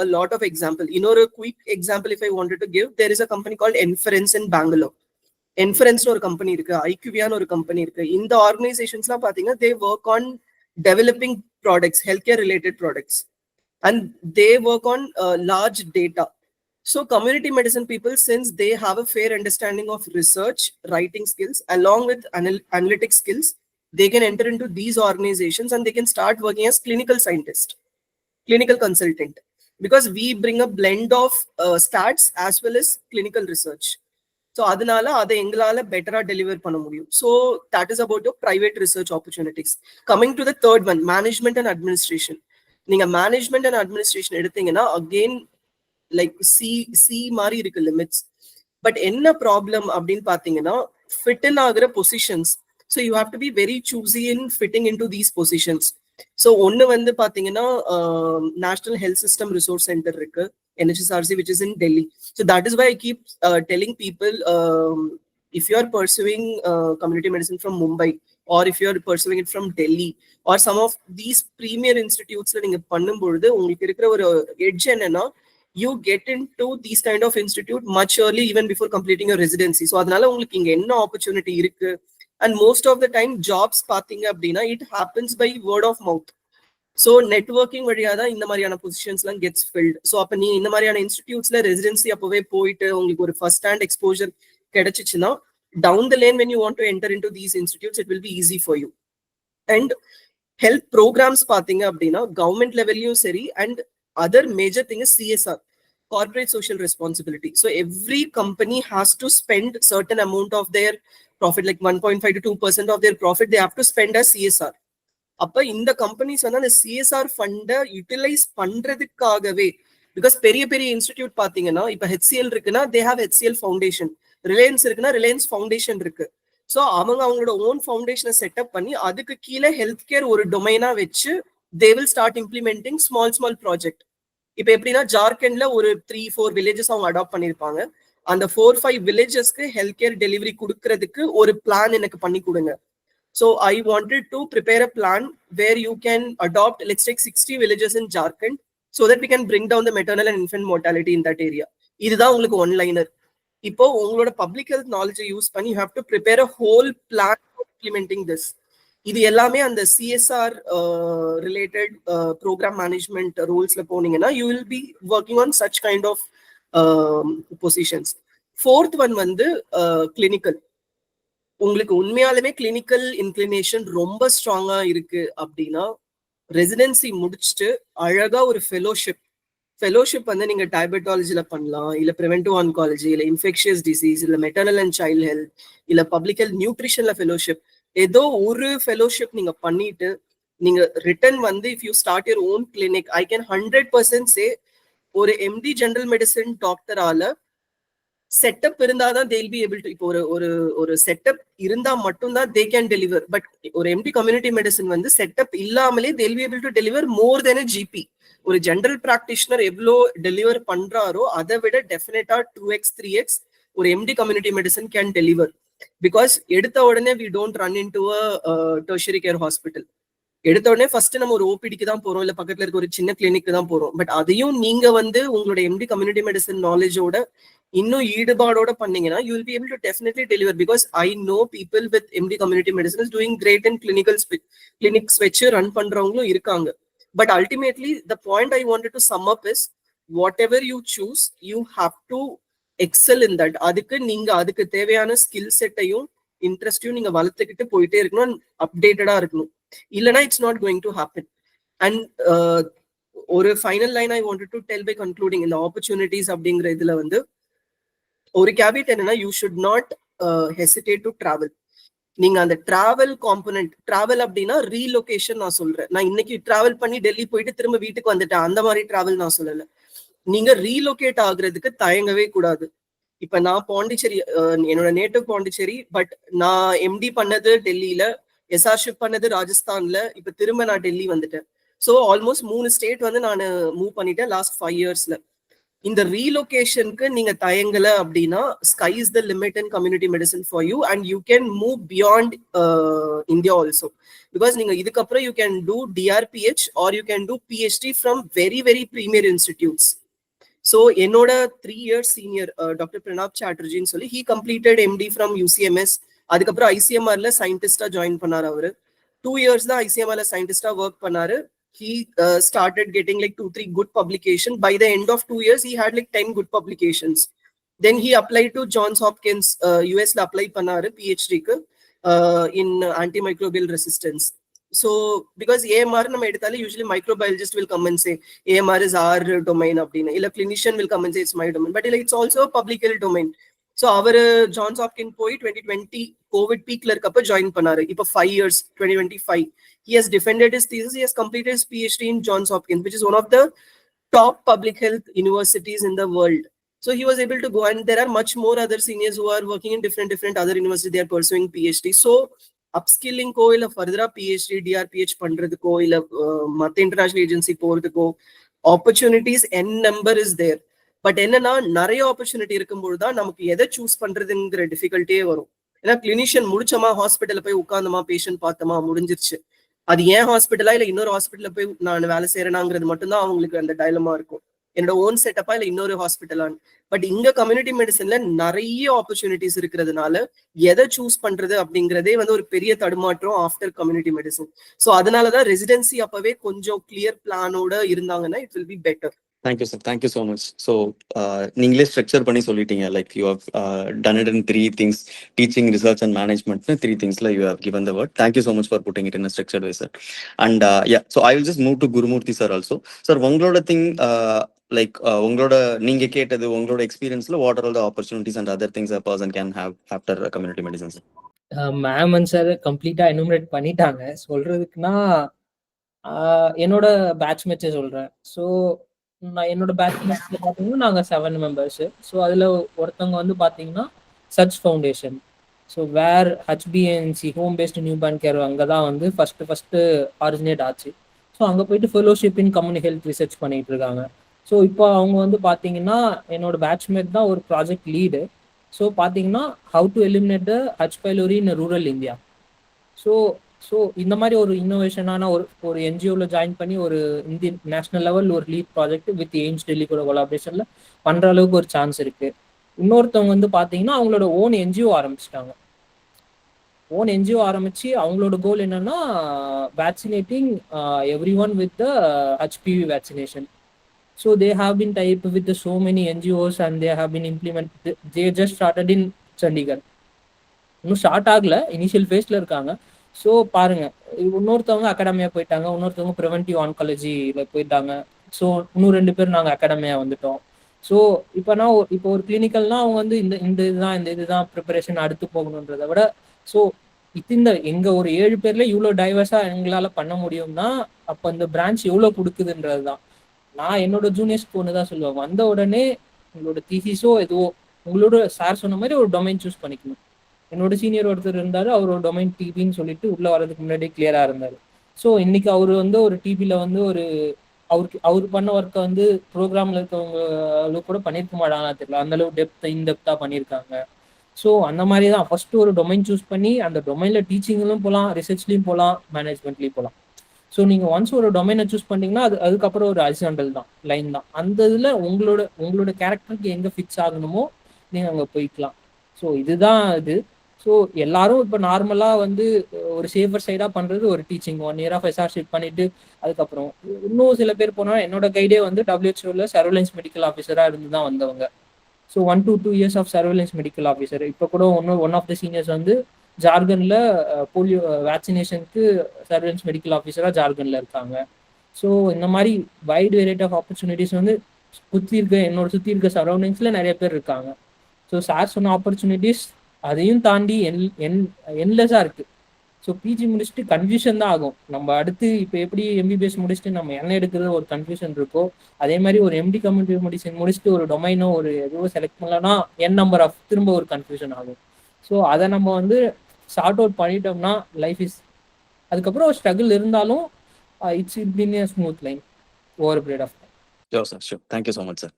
a lot of example. You know, a quick example if I wanted to give, there is a company called Inference in Bangalore. Inference or company irukku, IQVIA or company irukku. In the organizations la pathinga they work on developing products, healthcare related products, and they work on large data. So community medicine people, since they have a fair understanding of research, writing skills, along with analytic skills, they can enter into these organizations and they can start working as clinical scientist, clinical consultant, because we bring a blend of stats as well as clinical research. So adanaala adha engalaala better deliver panna mudiyum. So that is about the private research opportunities. Coming to the third one, management and administration. Ninga management and administration eduthingena again like C மாதிரி இருக்கு limits. But என்ன problem அப்படின்னு பாத்தீங்கன்னா fit in ஆகுற positions. So you have to be very choosy in fitting in to these positions. So ஒன்னு வந்து பாத்தீங்கன்னா national health system resource centre இருக்கு, NHSRC, which is in Delhi. So that is why I keep telling people, if you are pursuing community medicine from Mumbai, or if you're pursuing it from Delhi or some of these premier institutes la neenga பண்ணும்போது உங்களுக்கு இருக்கிற ஒரு edge என்னன்னா you get into these kind of institute much early even before completing your residency. So அதனால உங்களுக்கு இங்க என்ன opportunity இருக்கு, and most of the time jobs பாத்தீங்க அப்படின்னா it happens by word of mouth. So networking வழியா தான் இந்த மாதிரியான பொசிஷன்ஸ்லாம் gets filled. So அப்ப நீ இந்த மாதிரியான இன்ஸ்டிடியூட்ஸ்ல ரெசிடென்சி அப்பவே போயிட்டு உங்களுக்கு ஒரு ஃபர்ஸ்ட் ஹேண்ட் எக்ஸ்போஜர் கிடைச்சிச்சுன்னா down the lane when you want to enter into these institutes it will be easy for you. And health programs பாத்தீங்க அப்படின்னா government levelலயும் சரி, and other major thing is CSR, corporate social responsibility. So every company has to spend certain amount of their profit, like 1.5 to 2% of their profit they have to spend as CSR. அப்ப இந்த companies வந்து அந்த CSR ஃபண்டை utilise பண்றதுக்காகவே, because பெரிய பெரிய institute பாத்தீங்கன்னா இப்ப HCL இருக்குன்னா they have HCL foundation, Reliance இருக்குன்னா ரிலையன்ஸ் ஃபவுண்டேஷன் இருக்கு. ஸோ அவங்களோட ஓன் ஃபவுண்டேஷனை செட்டப் பண்ணி அதுக்கு கீழே ஹெல்த் கேர் ஒரு டொமைனா வச்சு they will start implementing small project. இப்ப எப்படின்னா ஜார்க்கண்ட்ல ஒரு 3-4 வில்லேஜஸ் அவங்க அடாப்ட் பண்ணிருப்பாங்க. அந்த 4-5 வில்லேஜஸ்க்கு ஹெல்த் கேர் டெலிவரி கொடுக்கறதுக்கு ஒரு பிளான் எனக்கு பண்ணி கொடுங்க. So I wanted to prepare a plan where you can adopt, let's take 60 villages in Jharkhand so that we can bring down the maternal and infant mortality in that area. இதுதான் உங்களுக்கு one-liner. இப்போ உங்களோட public health நாலேஜை use பண்ணி you have to prepare a whole plan for implementing this. இது எல்லாமே அந்த CSR related program management roles-ல போனீங்கன்னா you will be working on such kind of positions. Fourth one வந்து clinical. உங்களுக்கு உண்மையாலுமே கிளினிக்கல் இன்க்ளினேஷன் ரொம்ப ஸ்ட்ராங்கா இருக்கு அப்படின்னா ரெசிடென்சி முடிச்சுட்டு அழகா ஒரு ஃபெலோஷிப் வந்து நீங்க டயபெட்டாலஜில பண்ணலாம், இல்ல ப்ரிவென்டிவ் ஆன்காலஜி, இல்ல இன்ஃபெக்ஷியஸ் டிசீஸ், இல்ல மெட்டர்னல் அண்ட் சைல்ட் ஹெல்த், இல்ல பப்ளிக் ஹெல்த் நியூட்ரிஷன்ல ஃபெலோஷிப், ஏதோ ஒரு ஃபெலோஷிப் நீங்க பண்ணிட்டு நீங்க ரிட்டர்ன் வந்து if you start your own clinic, I can 100% சே ஒரு MD ஜெனரல் மெடிசன் டாக்டரால செட்டப் இருந்தாதான் they'll be able to, இப்போ ஒரு செட்டப் இருந்தா மட்டும்தான் they can deliver. பட் ஒரு MD கம்யூனிட்டி மெடிசன் வந்து செட்டப் இல்லாமலே they'll be able to deliver more than a GP. ஒரு ஜெனரல் பிராக்டிஷனர் எவ்வளோ டெலிவர் பண்றாரோ அதை விட டெஃபினட்டா 2x 3x ஒரு MD community medicine can deliver. Because எடுத்த உடனே we don't run into a tertiary care hospital. எடுத்த உடனே ஃபர்ஸ்ட் நம்ம ஒரு ஓபிடிக்கு தான் போறோம், இல்ல பக்கத்துல இருக்க ஒரு சின்ன கிளினிக்கு தான் போறோம். பட் அதையும் நீங்க வந்து உங்களோட MD கம்யூனிட்டி மெடிசன் நாலேஜோட இன்னும் ஈடுபாடோட பண்ணீங்கன்னா you will be able to definitely deliver. Because I know people with MD community medicine is doing great in clinics வச்சு ரன் பண்றவங்களும் இருக்காங்க. But ultimately the point I wanted to sum up is whatever you choose you have to excel in that. அதுக்கு தேவையான skill செட்டையும் இன்ட்ரெஸ்டையும் நீங்க வளர்த்துக்கிட்டு போயிட்டே இருக்கணும், அப்டேட்டடா இருக்கணும். இல்லைன்னா it's not going to happen. And ஒரு final line I wanted to tell by concluding இந்த ஆப்பர்ச்சுனிட்டிஸ் அப்படிங்கிற இதுல வந்து ஒரு கேவிட் என்னன்னா you should not hesitate to travel. நீங்க அந்த டிராவல் காம்பனன்ட், டிராவல் அப்படின்னா ரீலொகேஷன் நான் சொல்றேன். நான் இன்னைக்கு டிராவல் பண்ணி டெல்லி போயிட்டு திரும்ப வீட்டுக்கு வந்துட்டேன் அந்த மாதிரி டிராவல் நான் சொல்லல. நீங்க ரீலொகேட் ஆகுறதுக்கு தயங்கவே கூடாது. இப்ப நான் பாண்டிச்சேரி, என்னோட நேட்டிவ் பாண்டிச்சேரி, பட் நான் MD பண்ணது டெல்லியில, SRship பண்ணது ராஜஸ்தான்ல, இப்ப திரும்ப நான் டெல்லி வந்துட்டேன். ஸோ ஆல்மோஸ்ட் 3 ஸ்டேட் வந்து நான் மூவ் பண்ணிட்டேன் லாஸ்ட் 5 இயர்ஸ்ல. இந்த ரீலொகேஷனுக்கு நீங்க தயங்கல அப்படின்னா sky is the limit in community medicine for you and you can move beyond India also. Because நீங்க இதுக்கப்புறம் you can do DRPH or you can do PhD from very very premier institutes. So என்னோட 3 years senior doctor Pranab சாட்டர்ஜின்னு சொல்லி he completed MD from UCMS. அதுக்கப்புறம் ICMRல சயின்டிஸ்டா join பண்ணாரு. அவரு 2 years தான் ICMRல சயின்டிஸ்டா work பண்ணாரு. He started getting like 2-3 good publications. By the end of 2 years, he had like 10 good publications. Then he applied to Johns Hopkins, US la apply pannaru PhD ku in antimicrobial resistance. So because AMR நம்ம எடுத்தாலே usually microbiologist will come and say AMR is our domain அப்படினா, இல்ல clinician will come and say it's my domain, but it's also a public health domain. So our John's Hopkin போய் 2020 Covid பீக்ல இருக்கப்ப join பண்ணாரு. இப்போ 5 years 2025 he has defended his thesis. He has completed his PhD in Johns Hopkins, which is one of the top public health universities in the world. So he was able to go, and there are much more other seniors who are working in different other universities. They are pursuing PhD. So upskilling ko illa further PhD DRPH பண்றதுக்கோ இல்ல மத்த international agency போறதுக்கோ opportunities n number is there. But என்னன்னா நிறைய opportunity இருக்கும்போது தான் நமக்கு எதை சூஸ் பண்றதுங்கிற டிஃபிகல்ட்டியே வரும். ஏன்னா கிளினிஷியன் முடிச்சோமா ஹாஸ்பிட்டல்ல போய் உட்கார்ந்தோமா பேஷண்ட் பார்த்தோமா முடிஞ்சிருச்சு. அது ஏன் ஹாஸ்பிட்டலா இல்ல இன்னொரு ஹாஸ்பிட்டல்ல போய் நான் வேலை செய்யறேனாங்கிறது மட்டும்தான் அவங்களுக்கு அந்த டைலமா இருக்கும். என்னோட ஓன் செட்டப்பா இல்ல இன்னொரு ஹாஸ்பிட்டலான்னு. பட் இங்க கம்யூனிட்டி மெடிசன்ல நிறைய ஆப்பர்ச்சுனிட்டிஸ் இருக்கிறதுனால எதை சூஸ் பண்றது அப்படிங்கிறதே வந்து ஒரு பெரிய தடுமாற்றம் ஆஃப்டர் கம்யூனிட்டி மெடிசன். ஸோ அதனாலதான் ரெசிடென்சி அப்பவே கொஞ்சம் கிளியர் பிளானோட இருந்தாங்கன்னா it will be better. Thank you, sir. Thank you so much. So, நீங்களே ஸ்ட்ரக்சர் பண்ணி சொல்லிட்டீங்க. Like you have done it in 3 things: teaching, research, and management. 3 thingsல you have given the word. Thank you so much for putting it in a structured way, sir. And yeah, so I will just move to Gurumurthy sir also. Sir, உங்களோட thing like உங்களோட நீங்க கேட்டது உங்களோட எக்ஸ்பீரியன்ஸ்ல what are all the opportunities and other things a person can have after community medicine, sir? Ma'am and sir கம்ப்ளீட்டா enumerate பண்ணிட்டாங்க. சொல்றதுக்குன்னா என்னோட பேட்ச்மேட்ஸே சொல்றேன். So நான் என்னோட பேட்ச்மேட்ஸ்ல பார்த்தீங்கன்னா நாங்கள் 7 மெம்பர்ஸ். ஸோ அதில் ஒருத்தவங்க வந்து பார்த்தீங்கன்னா search foundation. So where HBNC home based new born care அங்கே தான் வந்து ஃபர்ஸ்ட் ஆரிஜினேட் ஆச்சு. ஸோ அங்கே போயிட்டு ஃபெலோஷிப் இன் கம்யூனிட்டி ஹெல்த் ரிசர்ச் பண்ணிட்டு இருக்காங்க. ஸோ இப்போ அவங்க வந்து பார்த்தீங்கன்னா என்னோட பேட்ச்மேட் தான் ஒரு ப்ராஜெக்ட் லீடு. ஸோ பார்த்தீங்கன்னா how to eliminate the H. pylori in rural India. So இந்த மாதிரி ஒரு இன்னோவேஷனான ஒரு என்ஜிஓவில் ஜாயின் பண்ணி ஒரு இந்தியன் நேஷனல் லெவல் ஒரு lead project with AIIMS Delhi கூட கொலாபரேஷனில் பண்ணுற அளவுக்கு ஒரு சான்ஸ் இருக்குது. இன்னொருத்தவங்க வந்து பார்த்தீங்கன்னா அவங்களோட ஓன் என்ஜிஓ ஆரம்பிச்சிட்டாங்க. ஓன் என்ஜிஓ ஆரம்பித்து அவங்களோட கோல் என்னன்னா vaccinating every one with the HPV vaccination. So they have been tied up with so many NGOs and they have been implemented. They just started in Chandigarh. இன்னும் start ஆகல, initial ஃபேஸ்ல இருக்காங்க. So பாருங்க, இன்னொருத்தவங்க academia போயிட்டாங்க, இன்னொருத்தவங்க preventive ஆன்காலஜியில போயிட்டாங்க. So இன்னும் 2 பேர் நாங்கள் அகாடமியா வந்துட்டோம். ஸோ இப்போ ஒரு கிளினிக்கல்னா அவங்க வந்து இந்த இதுதான் ப்ரிப்பரேஷன் அடுத்து போகணுன்றதை விட ஸோ எங்க ஒரு 7 பேர்ல இவ்வளோ டைவர்ஸா எங்களால பண்ண முடியும்னா அப்போ இந்த பிரான்ச் எவ்வளோ கொடுக்குதுன்றது தான். நான் என்னோட ஜூனியர்ஸ்க்கு ஒன்று தான் சொல்லுவேன், வந்த உடனே உங்களோட தீசிஸோ எதுவோ உங்களோட சார் சொன்ன மாதிரி ஒரு டொமைன் சூஸ் பண்ணிக்கணும். என்னோட சீனியர் ஒருத்தர் இருந்தாரு, அவர் ஒரு டொமைன் டிபின்னு சொல்லிட்டு உள்ள வர்றதுக்கு முன்னாடி கிளியரா இருந்தாரு. ஸோ இன்னைக்கு அவர் வந்து ஒரு டிபியில வந்து அவர் பண்ண ஒர்க்கை வந்து ப்ரோக்ராம்ல இருக்கவங்க கூட பண்ணியிருக்க மாட்டாங்களா தெரியல, அந்த அளவு இன்டெப்தா பண்ணியிருக்காங்க. ஸோ அந்த மாதிரி தான் ஃபர்ஸ்ட் ஒரு டொமைன் சூஸ் பண்ணி அந்த டொமைன்ல டீச்சிங்லும் போகலாம், ரிசர்ச்லையும் போகலாம், மேனேஜ்மெண்ட்லையும் போகலாம். ஸோ நீங்கள் ஒன்ஸ் ஒரு டொமைனை சூஸ் பண்ணிட்டீங்கன்னா அதுக்கப்புறம் ஒரு ஹரிசாண்டல் தான், லைன் தான். அந்த இதில் உங்களோட கேரக்டருக்கு எங்கே ஃபிக்ஸ் ஆகணுமோ நீங்கள் அங்கே போய்க்கலாம். ஸோ இதுதான் இது. ஸோ எல்லாரும் இப்போ நார்மலாக வந்து ஒரு சேஃபர் சைடாக பண்ணுறது ஒரு டீச்சிங் 1 year ஆஃப் SRஷிப் பண்ணிட்டு அதுக்கப்புறம் இன்னும் சில பேர் போனால் என்னோட கைடே வந்து WHO சர்வேலன்ஸ் மெடிக்கல் ஆஃபீஸராக இருந்து தான் வந்தவங்க. So 1 to 2 years of surveillance medical officer. இப்போ கூட ஒன் ஆஃப் த சீனியர்ஸ் வந்து ஜார்க்கண்ட்ல போலியோ வேக்சினேஷனுக்கு சர்வேலன்ஸ் மெடிக்கல் ஆஃபீஸராக ஜார்க்கண்ட்ல இருக்காங்க. ஸோ இந்த மாதிரி வைட் வெரைட்டி ஆஃப் ஆப்பர்ச்சுனிட்டிஸ் வந்து என்னோட சுற்றி இருக்க சரௌண்டிங்ஸ்ல நிறைய பேர் இருக்காங்க. ஸோ சார் சொன்ன ஆப்பர்ச்சுனிட்டிஸ் அதையும் தாண்டி என்லெஸ்ஸாக இருக்கு. ஸோ பிஜி முடிச்சுட்டு கன்ஃபியூஷன் தான் ஆகும். நம்ம அடுத்து இப்போ எப்படி MBBS முடிச்சுட்டு நம்ம என்ன எடுக்கிறது ஒரு கன்ஃபியூஷன் இருக்கோ, அதே மாதிரி ஒரு MD கம்யூனிட்டி மெடிசன் முடிச்சுட்டு ஒரு டொமைனோ ஒரு எதுவோ செலக்ட் பண்ணலன்னா நம்பர் ஆஃப் திரும்ப ஒரு கன்ஃபியூஷன் ஆகும். ஸோ அதை நம்ம வந்து சார்ட் அவுட் பண்ணிட்டோம்னா லைஃப் இஸ், அதுக்கப்புறம் ஒரு ஸ்ட்ரகிள் இருந்தாலும் it's been a smooth line over period of time. Sure, sir. Sure. Thank you so much, sir.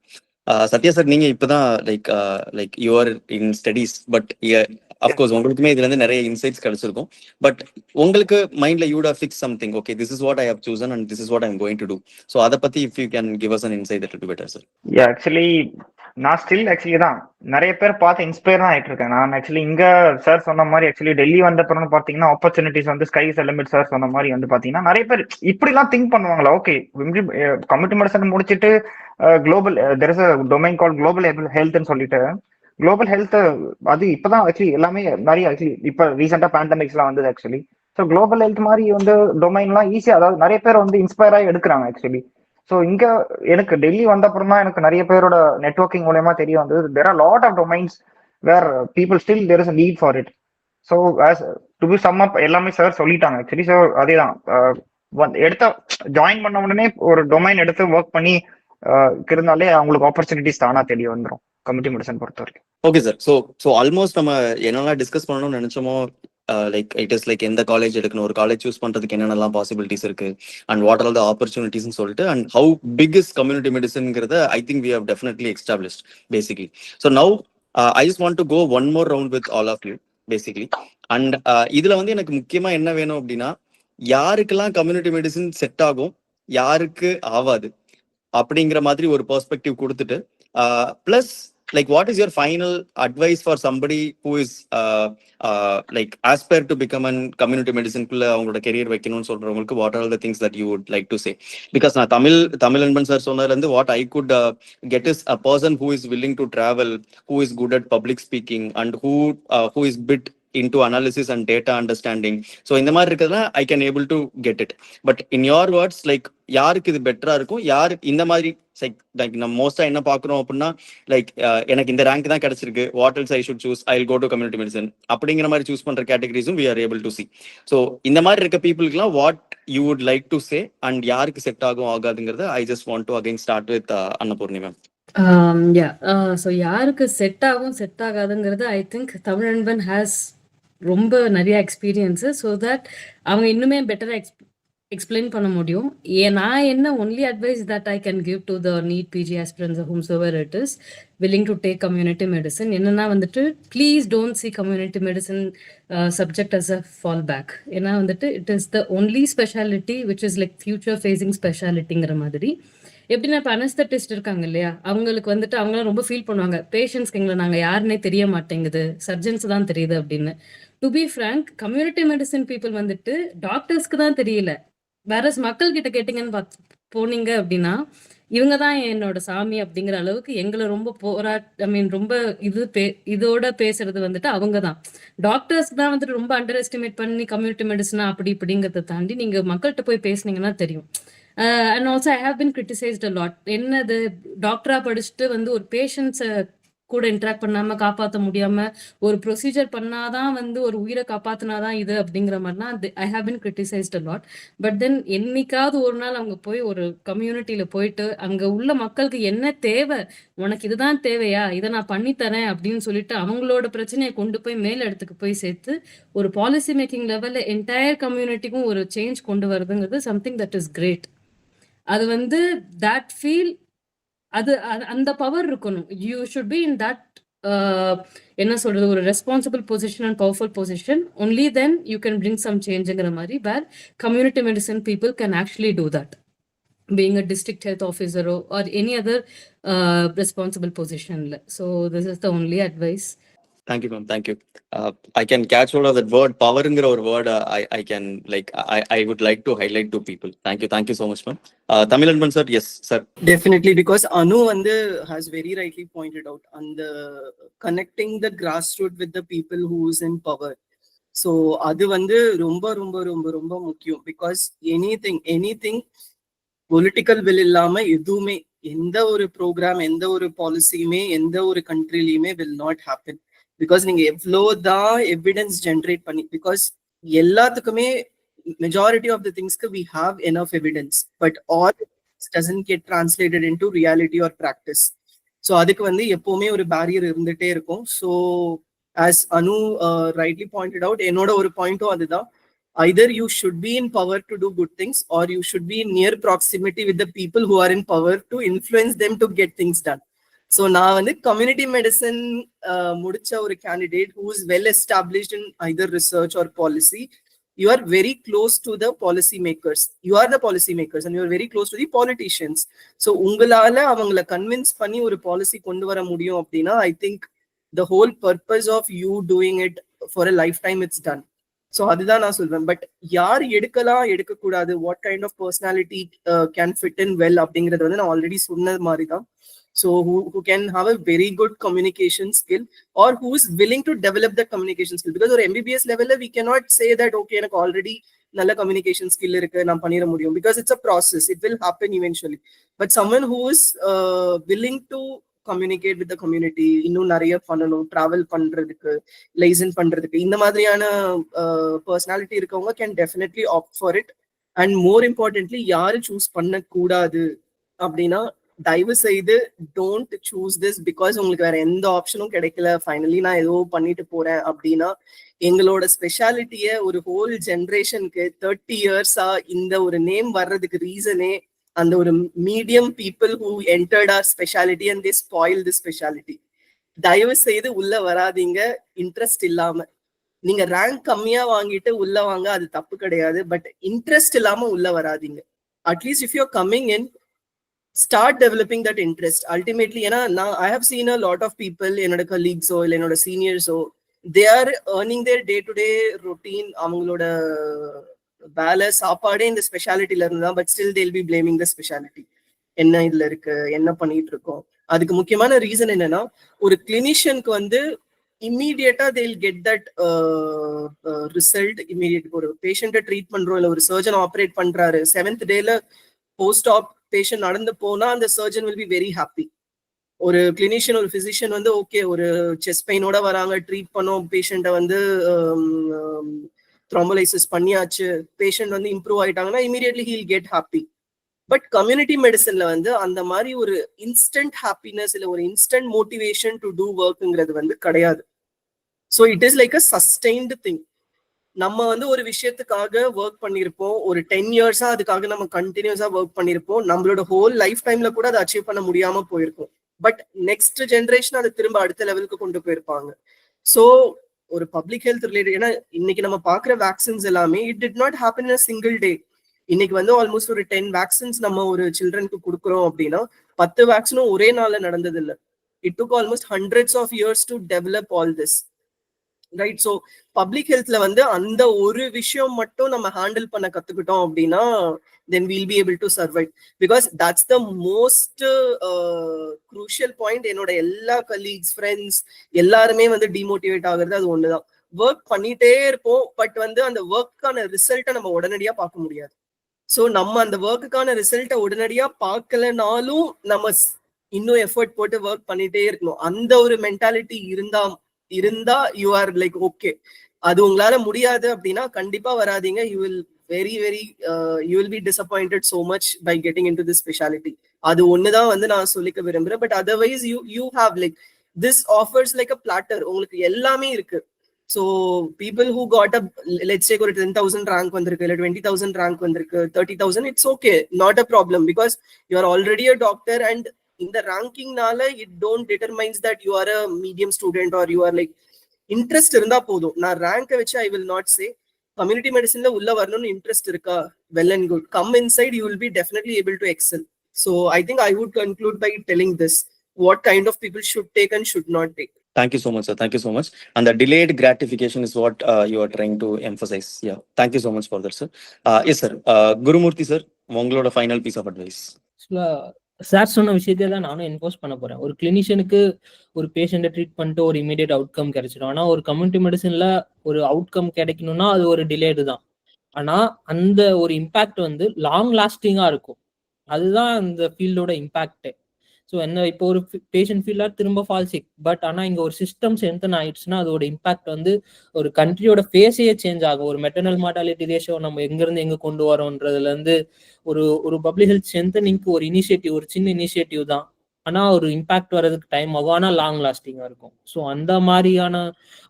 Sathya sir, நீங்க இப்பதான் like you are in studies, but of course உங்களுக்குமே இதுல இருந்து நிறைய இன்சைட்ஸ் கிடைச்சிருக்கும். பட் உங்களுக்கு மைண்ட்ல you would have fix something, okay this is what I have chosen and this is what I am going to to. So அதை பத்தி if you can give us an inside that would be better, sir. Actually நான் still actually தான் நிறைய பேர் பார்த்து inspire தான் ஆயிட்டு இருக்கேன். நான் ஆக்சுவலி இங்க சார் சொன்ன மாதிரி ஆக்சுவலி டெல்லி வந்த அப்புறம் பாத்தீங்கன்னா ஆப்பர்ச்சுனிட்டிஸ் வந்து ஸ்கை இஸ் லிமிட் சார் சொன்ன மாதிரி வந்து பாத்தீங்கன்னா நிறைய பேர் இப்படி எல்லாம் திங்க் பண்ணுவாங்களா, ஓகே கம்யூனிட்டி மெடிசன் முடிச்சுட்டு global there is a domain call global ஹெல்த்னு சொல்லிட்டு குளோபல் ஹெல்த் அது இப்பதான் ஆக்சுவலி எல்லாமே நிறைய ஆக்சுவலி இப்ப ரீசெண்டா பேண்டமிக்ஸ் எல்லாம் வந்தது ஆக்சுவலி. ஸோ குளோபல் ஹெல்த் மாதிரி வந்து டொமைன்லாம் ஈஸியா, அதாவது நிறைய பேர் வந்து இன்ஸ்பயர் ஆகி எடுக்கிறாங்க ஆக்சுவலி. ஸோ இங்க எனக்கு டெல்லி வந்த அப்புறம் தான் எனக்கு நிறைய பேரோட நெட்வொர்க்கிங் மூலயமா தெரிய வந்தது there are lot of domains where people still there is a need for it. So as to be sum up எல்லாமே சார் சொல்லிட்டாங்க ஆக்சுவலி. ஸோ அதேதான் எடுத்த ஜாயின் பண்ண உடனே ஒரு டொமைன் எடுத்து ஒர்க் பண்ணி இருந்தாலே அவங்களுக்கு ஆப்பர்ச்சுனிட்டிஸ் தானா தெரிய வந்துடும் கம்யூனிட்டி மெடிசன் பொறுத்த வரைக்கும். Okay sir. ஸோ ஆல்மோஸ்ட் நம்ம என்னெல்லாம் டிஸ்கஸ் பண்ணணும்னு நினைச்சோமோ, லைக் இட் இஸ் லைக் எந்த காலேஜ் எடுக்கணும், ஒரு காலேஜ் சூஸ் பண்றதுக்கு என்னென்னலாம் பாசிபிலிட்டிஸ் இருக்கு, அண்ட் வாட் ஆர் த ஆப்பர்ச்சுனிட்டிஸ்னு சொல்லிட்டு, and how big is community மெடிசன்ங்கிறத I think we have definitely established basically. So now I just want to go one more round with all of you. Basically. And இதுல வந்து எனக்கு முக்கியமா என்ன வேணும் அப்படின்னா, யாருக்கெல்லாம் கம்யூனிட்டி மெடிசன் செட் ஆகும், யாருக்கு ஆவாது அப்படிங்கிற மாதிரி ஒரு பெர்ஸ்பெக்டிவ் கொடுத்துட்டு, plus like what is your final advice for somebody who is like aspire to become an community மெடிசனுக்குள்ள அவங்களோட கெரியர் வைக்கணும்னு சொல்றவங்களுக்கு what are the things that you would like to say? Because நான் தமிழ் அன்பன் சார் சொன்னதுல இருந்து what I could get is a person who is willing to travel, who is good at public speaking and who is fit into analysis and data understanding. So இந்த மாதிரி இருக்கிறதுனா I can able to get it. But in your words, like யாருக்கு இது பெட்டரா இருக்கும், யாரு இந்த மாதிரி லைக் நம்ம மோஸ்டா என்ன பாக்குறோம் அப்படின்னா, லைக் எனக்கு இந்த ரேங்க் தான் கிடைச்சிருக்கு, what else I should choose, I will go to community medicine அப்படிங்கிற மாதிரி சூஸ் பண்ற கேட்டகரிஸும் we are able to see. So இந்த மாதிரி இருக்க பீப்புளுக்குலாம் what you would like to say and யாருக்கு செட் ஆகும் ஆகாதுங்கிறத I just want to again start with Annapoorni ma'am. So யாருக்கு செட் ஆகும் செட் ஆகாதுங்கிறது I think Tamil Anban has ரொம்ப நிறைய எக்ஸ்பீரியன்ஸு, ஸோ தட் அவங்க இன்னுமே பெட்டராக எக்ஸ்பிளைன் பண்ண முடியும். நான் என்ன only advice that I can give to the NEET PG aspirants whomsoever it is willing to take community medicine என்னன்னா வந்துட்டு please don't see community medicine subject as a fall back. ஏன்னா வந்துட்டு it is the only speciality which is like future facing ஸ்பெஷாலிட்டிங்கிற மாதிரி. எப்படின்னா இப்போ anaesthetist இருக்காங்க இல்லையா, அவங்களுக்கு வந்துட்டு அவங்களாம் ரொம்ப ஃபீல் பண்ணுவாங்க, பேஷண்ட்ஸ்க்கு எங்களை நாங்கள் யாருன்னே தெரிய மாட்டேங்குது, சர்ஜன்ஸ் தான் தெரியுது அப்படின்னு. To be frank, community medicine people வந்துட்டு டாக்டர்ஸ்க்கு தான் தெரியல, வேற மக்கள் கிட்ட கேட்டீங்கன்னு போனீங்க அப்படின்னா இவங்க தான் என்னோட சாமி அப்படிங்கிற அளவுக்கு எங்களை ரொம்ப ரொம்ப இதோட பேசுறது வந்துட்டு அவங்க தான். டாக்டர்ஸ் தான் வந்துட்டு ரொம்ப அண்டர் எஸ்டிமேட் பண்ணி கம்யூனிட்டி மெடிசனா அப்படி இப்படிங்கிறத தாண்டி நீங்க மக்கள்கிட்ட போய் பேசுனீங்கன்னா தெரியும். And also I have been criticised a lot. என்னது டாக்டரா படிச்சுட்டு வந்து ஒரு பேஷண்ட்ஸை கூட இன்ட்ராக்ட் பண்ணாம காப்பாற்ற முடியாம ஒரு ப்ரொசீஜர் பண்ணாதான் வந்து ஒரு உயிரை காப்பாத்தினாதான் இது அப்படிங்கிற மாதிரினா I have been criticised a lot. But then என்னைக்காவது ஒரு நாள் அவங்க போய் ஒரு கம்யூனிட்டியில போயிட்டு அங்க உள்ள மக்களுக்கு என்ன தேவை, உனக்கு இதுதான் தேவையா, இதை நான் பண்ணித்தரேன் அப்படின்னு சொல்லிட்டு அவங்களோட பிரச்சனையை கொண்டு போய் மேல் இடத்துக்கு போய் சேர்த்து ஒரு பாலிசி மேக்கிங் லெவல்ல என்டையர் கம்யூனிட்டிக்கும் ஒரு சேஞ்ச் கொண்டு வருதுங்கிறது சம்திங் தட் இஸ் கிரேட். அது வந்து தட் ஃபீல், அது அந்த பவர் இருக்கணும். You should be in that என்ன சொல்றது, ஒரு responsible position and powerful position. Only then you can bring some சேஞ்சுங்கிற மாதிரி where community medicine people can actually do that, being a district health officer or any other responsible position. So this is the only advice. Thank you, ma'am. Thank you. I can catch hold of that word, power-ங்கிற ஒரு word. I can like I would like to highlight to people. Thank you so much, ma'am. Tamil Anban sir, yes, sir. Definitely, because Anu has very rightly pointed out on the connecting the grassroots with the people who's in power. So அது வந்து ரொம்ப ரொம்ப ரொம்ப ரொம்ப முக்கியம். Because anything political will இல்லாம எதுவுமே, எந்த ஒரு ப்ரோக்ராம், எந்த ஒரு பாலிசியுமே, எந்த ஒரு கண்ட்ரிலையுமே வில் நாட் ஹேப்பன். பிகாஸ் நீங்க எவ்வளோதான் எவிடன்ஸ் ஜென்ரேட் பண்ணி, பிகாஸ் எல்லாத்துக்குமே மெஜாரிட்டி ஆஃப் த திங்ஸ்க்கு we have enough evidence, but all doesn't get translated into reality or practice. So அதுக்கு வந்து எப்பவுமே ஒரு பேரியர் இருந்துட்டே இருக்கும். So as Anu rightly pointed out, என்னோட ஒரு பாயிண்ட்டும் அதுதான். Either you should be in power to do good things, or you should be in near proximity with the people who are in power to influence them to get things done. So நான் வந்து community medicine முடிச்ச ஒரு candidate who is well established in either research or policy. You are very close to the policy makers. You are the policy makers and you are very close to the politicians. So உங்களால அவங்கள convince பண்ணி ஒரு policy கொண்டு வர முடியும் அப்படின்னா I think the whole purpose of you doing it for a lifetime it's done. So அதுதான் நான் சொல்வேன். பட் யார் எடுக்கலாம் எடுக்கக்கூடாது, what kind of personality can fit in well அப்படிங்கிறது வந்து நான் ஆல்ரெடி சொன்ன மாதிரி தான். So who can have a very good communication skill or who is willing to develop the communication skill. Because ஒரு MBBS level we cannot say that okay எனக்கு already நல்ல communication skill இருக்கு நான் பண்ணிட முடியும், because it's a process, it will happen eventually. But someone who is willing to communicate with the community, இன்னும் நிறைய பண்ணணும், டிராவல் பண்றதுக்கு, லைசன் பண்றதுக்கு, இந்த மாதிரியான பர்சனாலிட்டி இருக்கவங்க can definitely opt for it. And more importantly யாரு சூஸ் பண்ணக்கூடாது அப்படின்னா, தயவு செய்து டோன்ட் சூஸ் திஸ் பிகாஸ் உங்களுக்கு வேற எந்த ஆப்ஷனும் கிடைக்கல, ஃபைனலி நான் ஏதோ பண்ணிட்டு போறேன் அப்படின்னா. எங்களோட ஸ்பெஷாலிட்டிய ஒரு ஹோல் ஜென்ரேஷனுக்கு 30 இயர்ஸா இந்த ஒரு நேம் வர்றதுக்கு ரீசனே அந்த ஒரு medium people who entered our speciality and they spoil the speciality. தயவு செய்து உள்ள வராதீங்க இன்ட்ரெஸ்ட் இல்லாம. நீங்க ரேங்க் கம்மியா வாங்கிட்டு உள்ள வாங்க, அது தப்பு கிடையாது. பட் இன்ட்ரெஸ்ட் இல்லாம உள்ள வராதீங்க. At least if you're coming in, start developing that interest. Ultimately, now I have seen a lot of people, என்னோட colleagues or என்னோட seniors, so they are earning their day-to-day routine. அவங்களோட வேலை சாப்பாடே இந்த ஸ்பெஷாலிட்டில இருந்தா, but still they'll be blaming the speciality. என்ன இதுல இருக்கு, என்ன பண்ணிட்டு இருக்கோம். அதுக்கு முக்கியமான ரீசன் என்னன்னா, ஒரு கிளினிஷியனுக்கு வந்து இம்மீடியட்டா they'll get that result immediate. ஒரு பேஷண்ட்டை ட்ரீட் பண்றோம், இல்ல ஒரு சர்ஜன் ஆப்ரேட் பண்றாரு, 7th டேல போஸ்ட் ஆப் பேஷண்ட் நடந்து போனா அந்த surgeon will be very happy. ஒரு கிளினிஷியன், ஒரு பிசிஷியன் வந்து ஓகே, ஒரு செஸ்ட் பெயினோட வராங்க, ட்ரீட் பண்ணோம், பேஷண்ட்டை வந்து த்ரோம்போலைசிஸ் பண்ணியாச்சு, பேஷண்ட் வந்து இம்ப்ரூவ் ஆயிட்டாங்கன்னா immediately he'll get happy. But community மெடிசன்ல வந்து அந்த மாதிரி ஒரு இன்ஸ்டன்ட் ஹாப்பினஸ் இல்ல ஒரு இன்ஸ்டன்ட் மோட்டிவேஷன் டு டூ ஒர்க்குங்கிறது வந்து கிடையாது. So it is like a sustained thing. நம்ம வந்து ஒரு விஷயத்துக்காக ஒர்க் பண்ணியிருப்போம், ஒரு 10 இயர்ஸா அதுக்காக நம்ம கண்டினியூஸா ஒர்க் பண்ணியிருப்போம், நம்மளோட ஹோல் லைஃப் டைம்ல கூட அதை அச்சீவ் பண்ண முடியாம போயிருக்கும். பட் நெக்ஸ்ட் ஜென்ரேஷன் அதை திரும்ப அடுத்த லெவலுக்கு கொண்டு போயிருப்பாங்க. ஸோ ஒரு பப்ளிக் ஹெல்த் ரிலேட்டட், ஏன்னா இன்னைக்கு நம்ம பாக்குற வேக்சின்ஸ் எல்லாமே it did not happen in a single day. இன்னைக்கு வந்து ஆல்மோஸ்ட் ஒரு 10 வேக்சின்ஸ் நம்ம ஒரு சில்ட்ரனுக்கு கொடுக்குறோம் அப்படின்னா 10 வேக்சினும் ஒரே நாள்ல நடந்தது இல்லை. It took almost hundreds of years to develop all this, right? So public ஹெல்த்ல வந்து அந்த ஒரு விஷயம் மட்டும் நம்ம ஹேண்டில் பண்ண கத்துக்கிட்டோம் அப்படின்னா then we'll be able to survive, because that's the most crucial point. என்னோட எல்லா கலீக்ஸ், ஃப்ரெண்ட்ஸ் எல்லாருமே வந்து டிமோட்டிவேட் ஆகுறது அது ஒண்ணுதான். ஒர்க் பண்ணிட்டே இருப்போம், பட் வந்து அந்த ஒர்க்கான ரிசல்ட்டை நம்ம உடனடியா பார்க்க முடியாது. ஸோ நம்ம அந்த ஒர்க்குக்கான ரிசல்ட்டை உடனடியா பார்க்கலனாலும் நம்ம இன்னும் எஃபர்ட் போட்டு ஒர்க் பண்ணிட்டே இருக்கணும். அந்த ஒரு மென்டாலிட்டி இருந்தா யூ ஆர் லைக் ஓகே. அது உங்களால முடியாது அப்படின்னா கண்டிப்பா வராதீங்க. You will you will be disappointed so much by getting into this specialty. அது ஒண்ணுதான் வந்து நான் சொல்லிக்க விரும்புறேன். But otherwise you have like this offers like a platter. உங்களுக்கு எல்லாமே இருக்கு. So people who got a, let's say ஒரு 10,000 rank வந்திருக்கு, இல்ல 20,000 rank வந்திருக்கு, 30,000, it's okay, not a problem, because you are already a doctor. And in the ranking nala it don't determines that you are a medium student or you are like interest இருந்தா போதும். நான் rank வச்சு I will not say. Community மெடிசன்ல உள்ள வரணும்னு interest இருக்கா, well and good, come inside, you will be definitely able to excel. So I think I would conclude by telling this, what kind of people should take and should not take. Thank you so much, sir. Thank you so much. And the delayed gratification is what you are trying to emphasize. Yeah. Thank you so much for that, sir. Yes, sir. Gurumurthy, sir, உங்களோட final piece of advice. Sir சொன்ன விஷயத்தை தான் நானும் enforce பண்ண போறேன். ஒரு கிளினிஷியனுக்கு ஒரு பேஷண்ட்டை ட்ரீட் பண்ணிட்டு ஒரு இமீடியட் அவுட்கம் கிடைச்சிடும். ஆனா ஒரு கம்யூனிட்டி மெடிசன்ல ஒரு அவுட்கம் கிடைக்கணும்னா அது ஒரு டிலேடு தான். ஆனா அந்த ஒரு இம்பாக்ட் வந்து லாங் லாஸ்டிங்கா இருக்கும். அதுதான் அந்த ஃபீல்டோட இம்பாக்ட். ஸோ என்ன, இப்போ ஒரு பேஷண்ட் ஃபீல்டாக திரும்ப ஃபால் சிக், பட் ஆனால் இங்கே ஒரு சிஸ்டம் ஸ்ட்ரென்தன் ஆயிடுச்சுன்னா அதோட இம்பாக்ட் வந்து ஒரு கண்ட்ரியோட ஃபேஸையே சேஞ்ச் ஆகும். ஒரு மெட்டர்னல் மார்டாலிட்டி ரேஷியோ நம்ம எங்கேருந்து எங்கே கொண்டு வரோன்றதுலேருந்து ஒரு பப்ளிக் ஹெல்த் ஸ்ட்ரென்தனிங்க்கு ஒரு இனிஷியேட்டிவ், ஒரு சின்ன இனிஷியேட்டிவ் தான், ஆனால் ஒரு இம்பாக்ட் வர்றதுக்கு டைம் ஆகும், ஆனால் லாங் லாஸ்டிங்காக இருக்கும். ஸோ அந்த மாதிரியான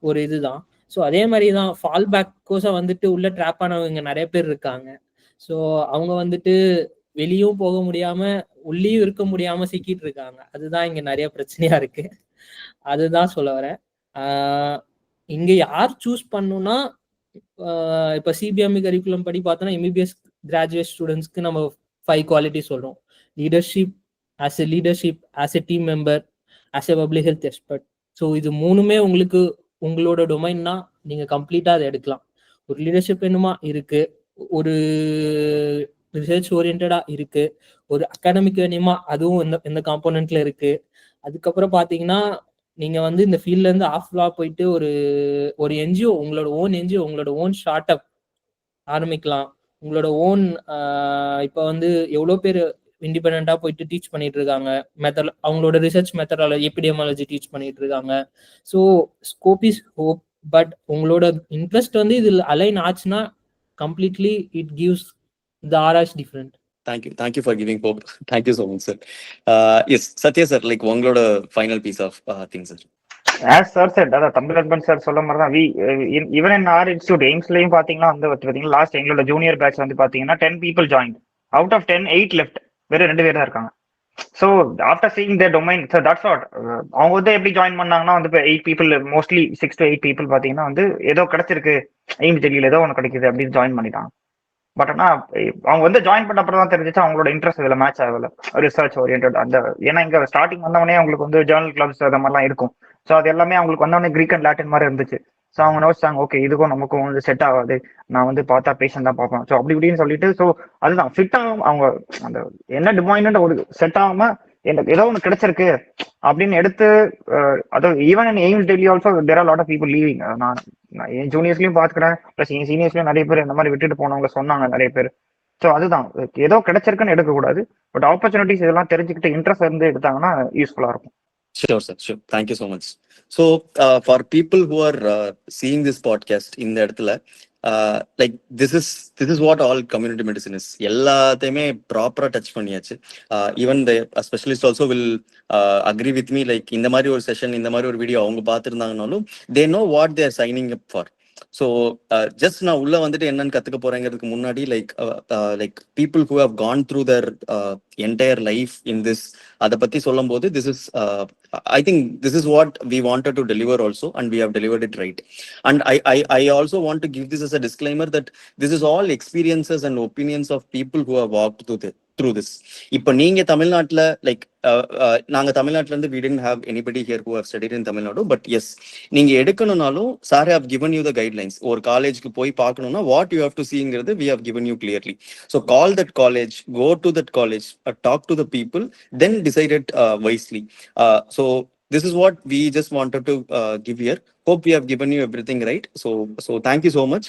ஒரு இதுதான். ஸோ அதே மாதிரி தான் ஃபால் பேக் கோஸை வந்துட்டு உள்ள ட்ராப் ஆனவங்க நிறைய பேர் இருக்காங்க. ஸோ அவங்க வந்துட்டு வெளியும் போக முடியாம உள்ளேயும் இருக்க முடியாம சிக்கிட்டு இருக்காங்க. அதுதான் இங்க நிறைய பிரச்சனையா இருக்கு. அதுதான் சொல்ல வரேன். இங்க யார் சூஸ் பண்ணுனா, இப்ப சிபிஎம்இ கரிக்குலம் படி பார்த்தோம்னா எம்பிபிஎஸ் கிராஜுவேட் ஸ்டூடெண்ட்ஸ்க்கு நம்ம 5 குவாலிட்டி சொல்றோம். Leadership, as a leadership, as a team member, as a public health expert. So இது மூணுமே உங்களுக்கு உங்களோட டொமைன்னா நீங்க கம்ப்ளீட்டா அதை எடுக்கலாம். ஒரு லீடர்ஷிப் வேணுமா இருக்கு, ஒரு ரிசர்ச் ஓரியன்டா இருக்கு, ஒரு அகாடமிக் வேணுமா அதுவும் இந்த காம்போனன்ட்ல இருக்கு. அதுக்கப்புறம் பாத்தீங்கன்னா நீங்க வந்து இந்த ஃபீல்ட்ல இருந்து ஆஃப்லா போயிட்டு ஒரு என்ஜிஓ, உங்களோட ஓன் என்ஜிஓ, உங்களோட ஓன் ஸ்டார்ட் அப் ஆரம்பிக்கலாம். உங்களோட ஓன் இப்ப வந்து எவ்வளவு பேர் இண்டிபெண்டா போயிட்டு டீச் பண்ணிட்டு இருக்காங்க, அவங்களோட ரிசர்ச் மெத்தடாலஜி, எபிடெமாலஜி டீச் பண்ணிட்டு இருக்காங்க. So scope is hope. But உங்களோட இன்ட்ரெஸ்ட் வந்து இதுல அலைன் ஆச்சுன்னா completely it gives the aura is different. Thank you for giving hope. Thank you so much, sir. Yes, Satya sir, like உங்களோட final piece of things, sir. As sir said, அதான் Tamilanban sir சொல்ல மாதிரி தான், even in R institute எய்ம்ஸ்லயும் பாத்தீங்கன்னா வந்து பாத்தீங்கன்னா last எங்களோட junior batch வந்து பாத்தீங்கன்னா 10 people joined. Out of 10, 8 left. வெறும் 2 பேர் தான் இருக்காங்க. So after seeing the domain, so that's what. அவங்க வந்து எப்படி ஜாயின் பண்ணாங்கன்னா வந்து இப்போ 8 பீப்புள், மோஸ்ட்லி 6 to 8 பீப்புள் பார்த்தீங்கன்னா வந்து ஏதோ கிடைச்சிருக்கு, எய்ம் தெரியல, ஏதோ ஒன்று கிடைக்குது அப்படின்னு ஜாயின் பண்ணிட்டாங்க. பட் ஆனால் அவங்க வந்து ஜாயின் பண்ண அப்புறம் தான் தெரிஞ்சிச்சு அவங்களோட இன்ட்ரெஸ்ட் இதில் மேட்ச் ஆகல, ரிசர்ச் ஓரியன்ட் அந்த. ஏன்னா இங்கே ஸ்டார்டிங் வந்தவொடனே அவங்களுக்கு வந்து ஜேர்னல் கிளப்ஸ் அந்த மாதிரிலாம் இருக்கும். ஸோ அது எல்லாமே அவங்களுக்கு வந்தவொடனே கிரீக் அண்ட் லாட்டின் மாதிரி இருந்துச்சு. ஸோ அவங்க யோசிச்சாங்க, ஓகே இதுக்கும் நமக்கும் வந்து செட் ஆகாது, நான் வந்து பார்த்தா பேஷண்ட் தான் பார்ப்பேன். ஸோ அப்படி இப்படின்னு சொல்லிட்டு, ஸோ அதுதான் ஃபிட் ஆகும். அவங்க அந்த என்ன டிமாண்ட் ஒரு செட் ஆகாம எனக்கு ஏதோ ஒன்று கிடைச்சிருக்கு அப்படின்னு எடுத்து, அதாவது even in AIIMS Delhi also there are lot of people leaving. நான் என் ஜூனியர்ஸ்லயும் பார்த்துக்கிறேன், ப்ளஸ் என் சீனியர்ஸ்லயும் நிறைய பேர் இந்த மாதிரி விட்டுட்டு போனவங்க சொன்னாங்க நிறைய பேர். ஸோ அதுதான், ஏதோ கிடைச்சிருக்குன்னு எடுக்கக்கூடாது, பட் ஆப்பர்ச்சுனிட்டிஸ் இதெல்லாம் தெரிஞ்சுக்கிட்டு இன்ட்ரெஸ்ட் இருந்து எடுத்தாங்கன்னா யூஸ்ஃபுல்லா இருக்கும். Sure, sir. Sure. Thank you so much. So, for people who are seeing this podcast in the இடத்துல, like this is what all community medicine is. எல்லாத்தையுமே ப்ராப்பரா டச் பண்ணியாச்சு. Even the specialist also will agree with me. Like இந்த மாதிரி ஒரு session, இந்த மாதிரி ஒரு வீடியோ அவங்க பார்த்துருந்தாங்கனாலும் they know what they are signing up for. So just நான் உள்ள வந்துட்டு என்னன்னு கத்துக்க போறேங்கிறதுக்கு முன்னாடி like people who have gone through their entire life in this, அதை பத்தி சொல்லும் போது this is I think this is what we wanted to deliver also, and we have delivered it right. And I also want to give this as a disclaimer that this is all experiences and opinions of people who have walked through this. இப்போ நீங்க தமிழ்நாட்டுல like நாங்க தமிழ்நாட்டுல இருந்து we didn't have anybody here who have studied in Tamil Nadu, but yes, நீங்க எடுக்கணும்னாலும் sir have given you the guidelines. ஒரு காலேஜ்க்கு போய் பார்க்கணும்னா what you have to see-ங்கிறது we have given you clearly. So call that college, go to that college, talk to the people, then decide it wisely. So this is what we just wanted to give here. Hope we have given you everything right. So thank you so much.